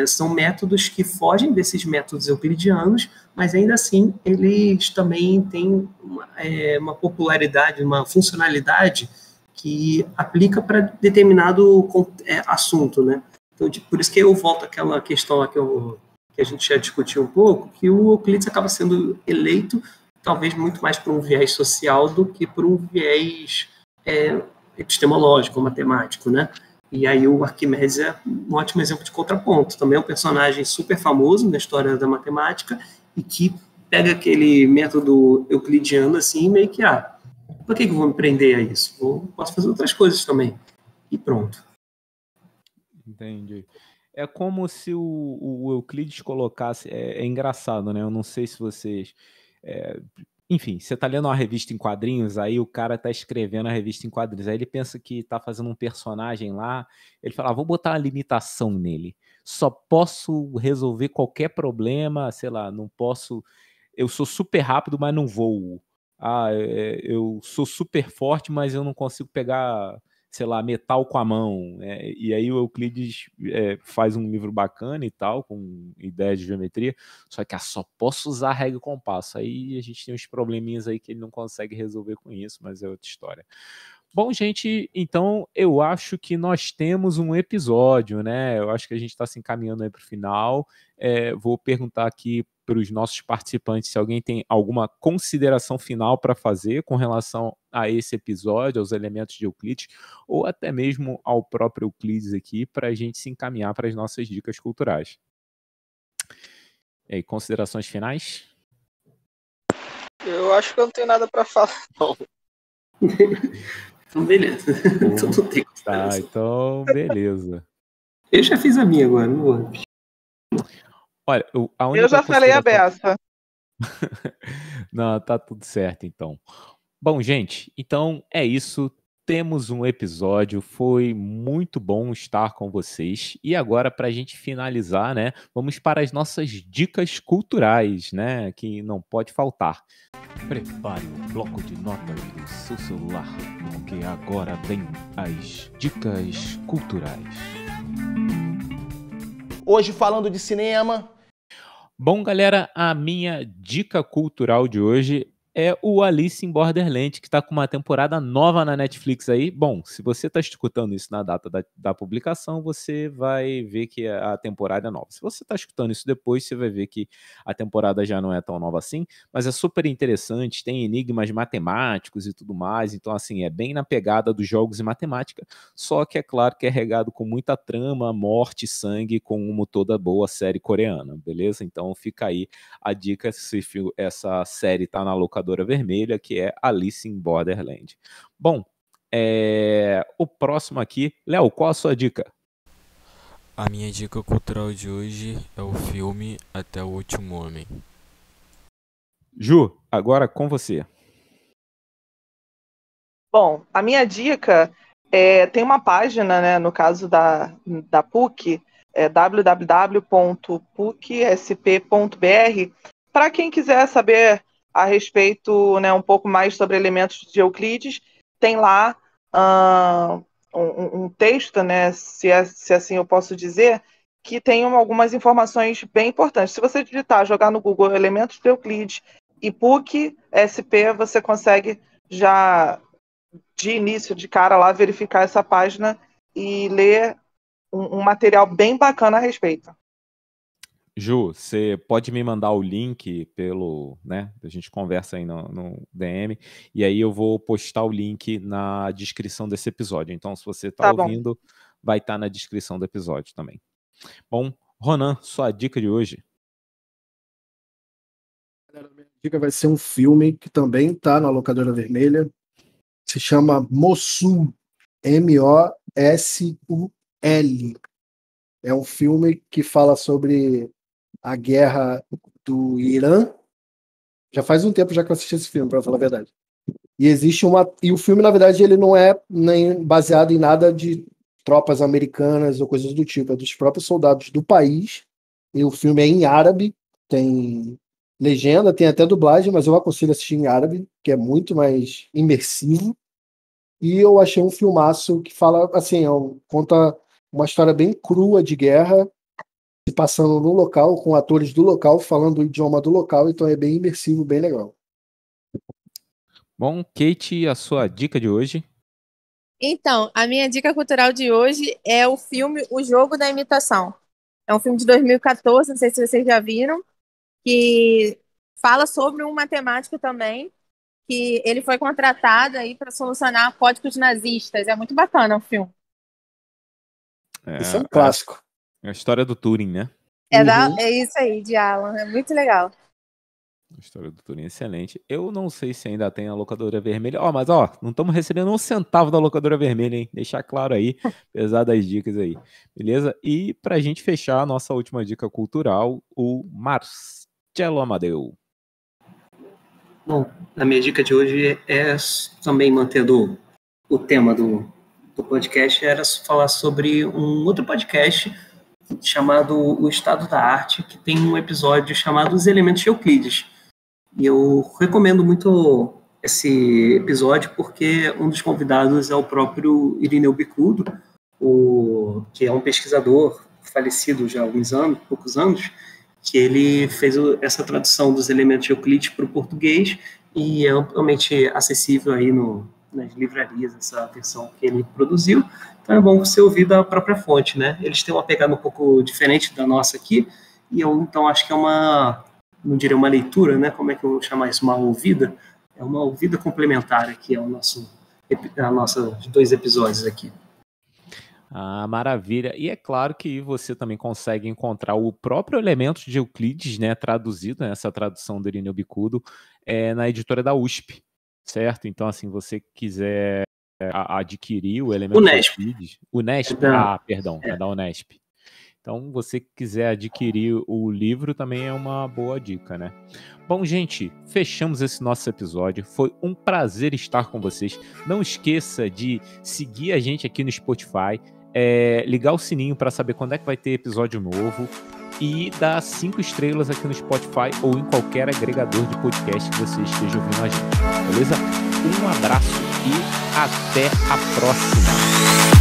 São métodos que fogem desses métodos euclidianos, mas ainda assim eles também têm uma popularidade, uma funcionalidade que aplica para determinado assunto, né? Então, por isso que eu volto àquela questão lá que a gente já discutiu um pouco, que o Euclides acaba sendo eleito talvez muito mais por um viés social do que por um viés epistemológico, matemático, né? E aí o Arquimedes é um ótimo exemplo de contraponto. Também é um personagem super famoso na história da matemática e que pega aquele método euclidiano assim, meio que, por que eu vou me prender a isso? Posso fazer outras coisas também. E pronto. Entendi. É como se o Euclides colocasse... É engraçado, né? Eu não sei se vocês... Enfim, você tá lendo uma revista em quadrinhos, aí o cara tá escrevendo a revista em quadrinhos, aí ele pensa que tá fazendo um personagem lá, ele fala, vou botar uma limitação nele, só posso resolver qualquer problema, sei lá, não posso, eu sou super rápido, mas não voo, eu sou super forte, mas eu não consigo pegar, sei lá, metal com a mão, e aí o Euclides faz um livro bacana e tal, com ideias de geometria, só que só posso usar régua e compasso, aí a gente tem uns probleminhas aí que ele não consegue resolver com isso, mas é outra história. Bom, gente, então eu acho que nós temos um episódio, né? Eu acho que a gente está se encaminhando aí para o final. Vou perguntar aqui para os nossos participantes se alguém tem alguma consideração final para fazer com relação a esse episódio, aos elementos de Euclides, ou até mesmo ao próprio Euclides aqui, para a gente se encaminhar para as nossas dicas culturais. E aí, considerações finais? Eu acho que eu não tenho nada para falar, não. Então, beleza. Então, não tem Tá, então, beleza. Eu já fiz a minha agora, não vou. Olha, a única Eu já falei a consideração- beça. Não, tá tudo certo, então. Bom, gente, então é isso. Temos um episódio, foi muito bom estar com vocês. E agora, para a gente finalizar, né, vamos para as nossas dicas culturais, né, que não pode faltar. Prepare o bloco de notas do seu celular, porque agora vem as dicas culturais. Hoje falando de cinema. Bom, galera, a minha dica cultural de hoje é o Alice in Borderland, que está com uma temporada nova na Netflix aí. Bom, se você está escutando isso na data da publicação, você vai ver que a temporada é nova. Se você está escutando isso depois, você vai ver que a temporada já não é tão nova assim, mas é super interessante, tem enigmas matemáticos e tudo mais, então assim, é bem na pegada dos jogos e matemática, só que é claro que é regado com muita trama, morte, sangue, como toda boa série coreana, beleza? Então fica aí a dica, se essa série tá na locadora vermelha, que é Alice in Borderland. Bom, o próximo aqui, Léo, qual a sua dica? A minha dica cultural de hoje é o filme Até o Último Homem. Ju, agora com você. Bom, a minha dica tem uma página, né, no caso da PUC, www.pucsp.br, para quem quiser saber a respeito, né, um pouco mais sobre elementos de Euclides, tem lá um texto, né, se assim eu posso dizer, que tem algumas informações bem importantes. Se você digitar, jogar no Google elementos de Euclides e PUC SP, você consegue já de início, de cara lá, verificar essa página e ler um material bem bacana a respeito. Ju, você pode me mandar o link pelo, né? A gente conversa aí no DM, e aí eu vou postar o link na descrição desse episódio. Então, se você está ouvindo, vai estar na descrição do episódio também. Bom, Ronan, sua dica de hoje. A minha dica vai ser um filme que também está na locadora vermelha. Se chama Mosul, M-O-S-U-L. É um filme que fala sobre a guerra do Irã. Já faz um tempo já que eu assisti esse filme, para falar a verdade. E o filme, na verdade, ele não é nem baseado em nada de tropas americanas ou coisas do tipo, é dos próprios soldados do país. E o filme é em árabe, tem legenda, tem até dublagem, mas eu aconselho assistir em árabe, que é muito mais imersivo. E eu achei um filmaço que fala, assim, conta uma história bem crua de guerra, se passando no local, com atores do local, falando o idioma do local, então é bem imersivo, bem legal. Bom, Kate, a sua dica de hoje? Então, a minha dica cultural de hoje é o filme O Jogo da Imitação. É um filme de 2014, não sei se vocês já viram, que fala sobre um matemático também, que ele foi contratado aí para solucionar códigos nazistas. É muito bacana o filme. Isso é um clássico. É a história do Turing, né? É isso aí, de Alan. É muito legal. A história do Turing é excelente. Eu não sei se ainda tem a locadora vermelha. Mas não estamos recebendo um centavo da locadora vermelha, hein? Deixar claro aí, apesar das dicas aí. Beleza? E pra gente fechar a nossa última dica cultural, o Marcelo Amadeu. Bom, a minha dica de hoje é também mantendo o tema do podcast, era falar sobre um outro podcast chamado O Estado da Arte, que tem um episódio chamado Os Elementos de Euclides. E eu recomendo muito esse episódio porque um dos convidados é o próprio Irineu Bicudo, que é um pesquisador falecido já há poucos anos, que ele fez essa tradução dos elementos de Euclides para o português e é amplamente acessível aí no nas livrarias, essa versão que ele produziu. Então é bom você ouvir da própria fonte, né? Eles têm uma pegada um pouco diferente da nossa aqui, e eu então acho que é uma, não diria uma leitura, né? Como é que eu vou chamar isso? Uma ouvida? É uma ouvida complementar aqui ao nossos 2 episódios aqui. Ah, maravilha. E é claro que você também consegue encontrar o próprio Elementos de Euclides, né, traduzido, né, essa tradução do Irineu Bicudo, na editora da USP, certo? Então, assim, você quiser adquirir o Elementos de Euclides... Unesp? Perdão, é da Unesp. Então, você quiser adquirir o livro, também é uma boa dica, né? Bom, gente, fechamos esse nosso episódio. Foi um prazer estar com vocês. Não esqueça de seguir a gente aqui no Spotify, ligar o sininho para saber quando é que vai ter episódio novo e dar 5 estrelas aqui no Spotify ou em qualquer agregador de podcast que você esteja ouvindo a gente. Beleza? Um abraço e até a próxima!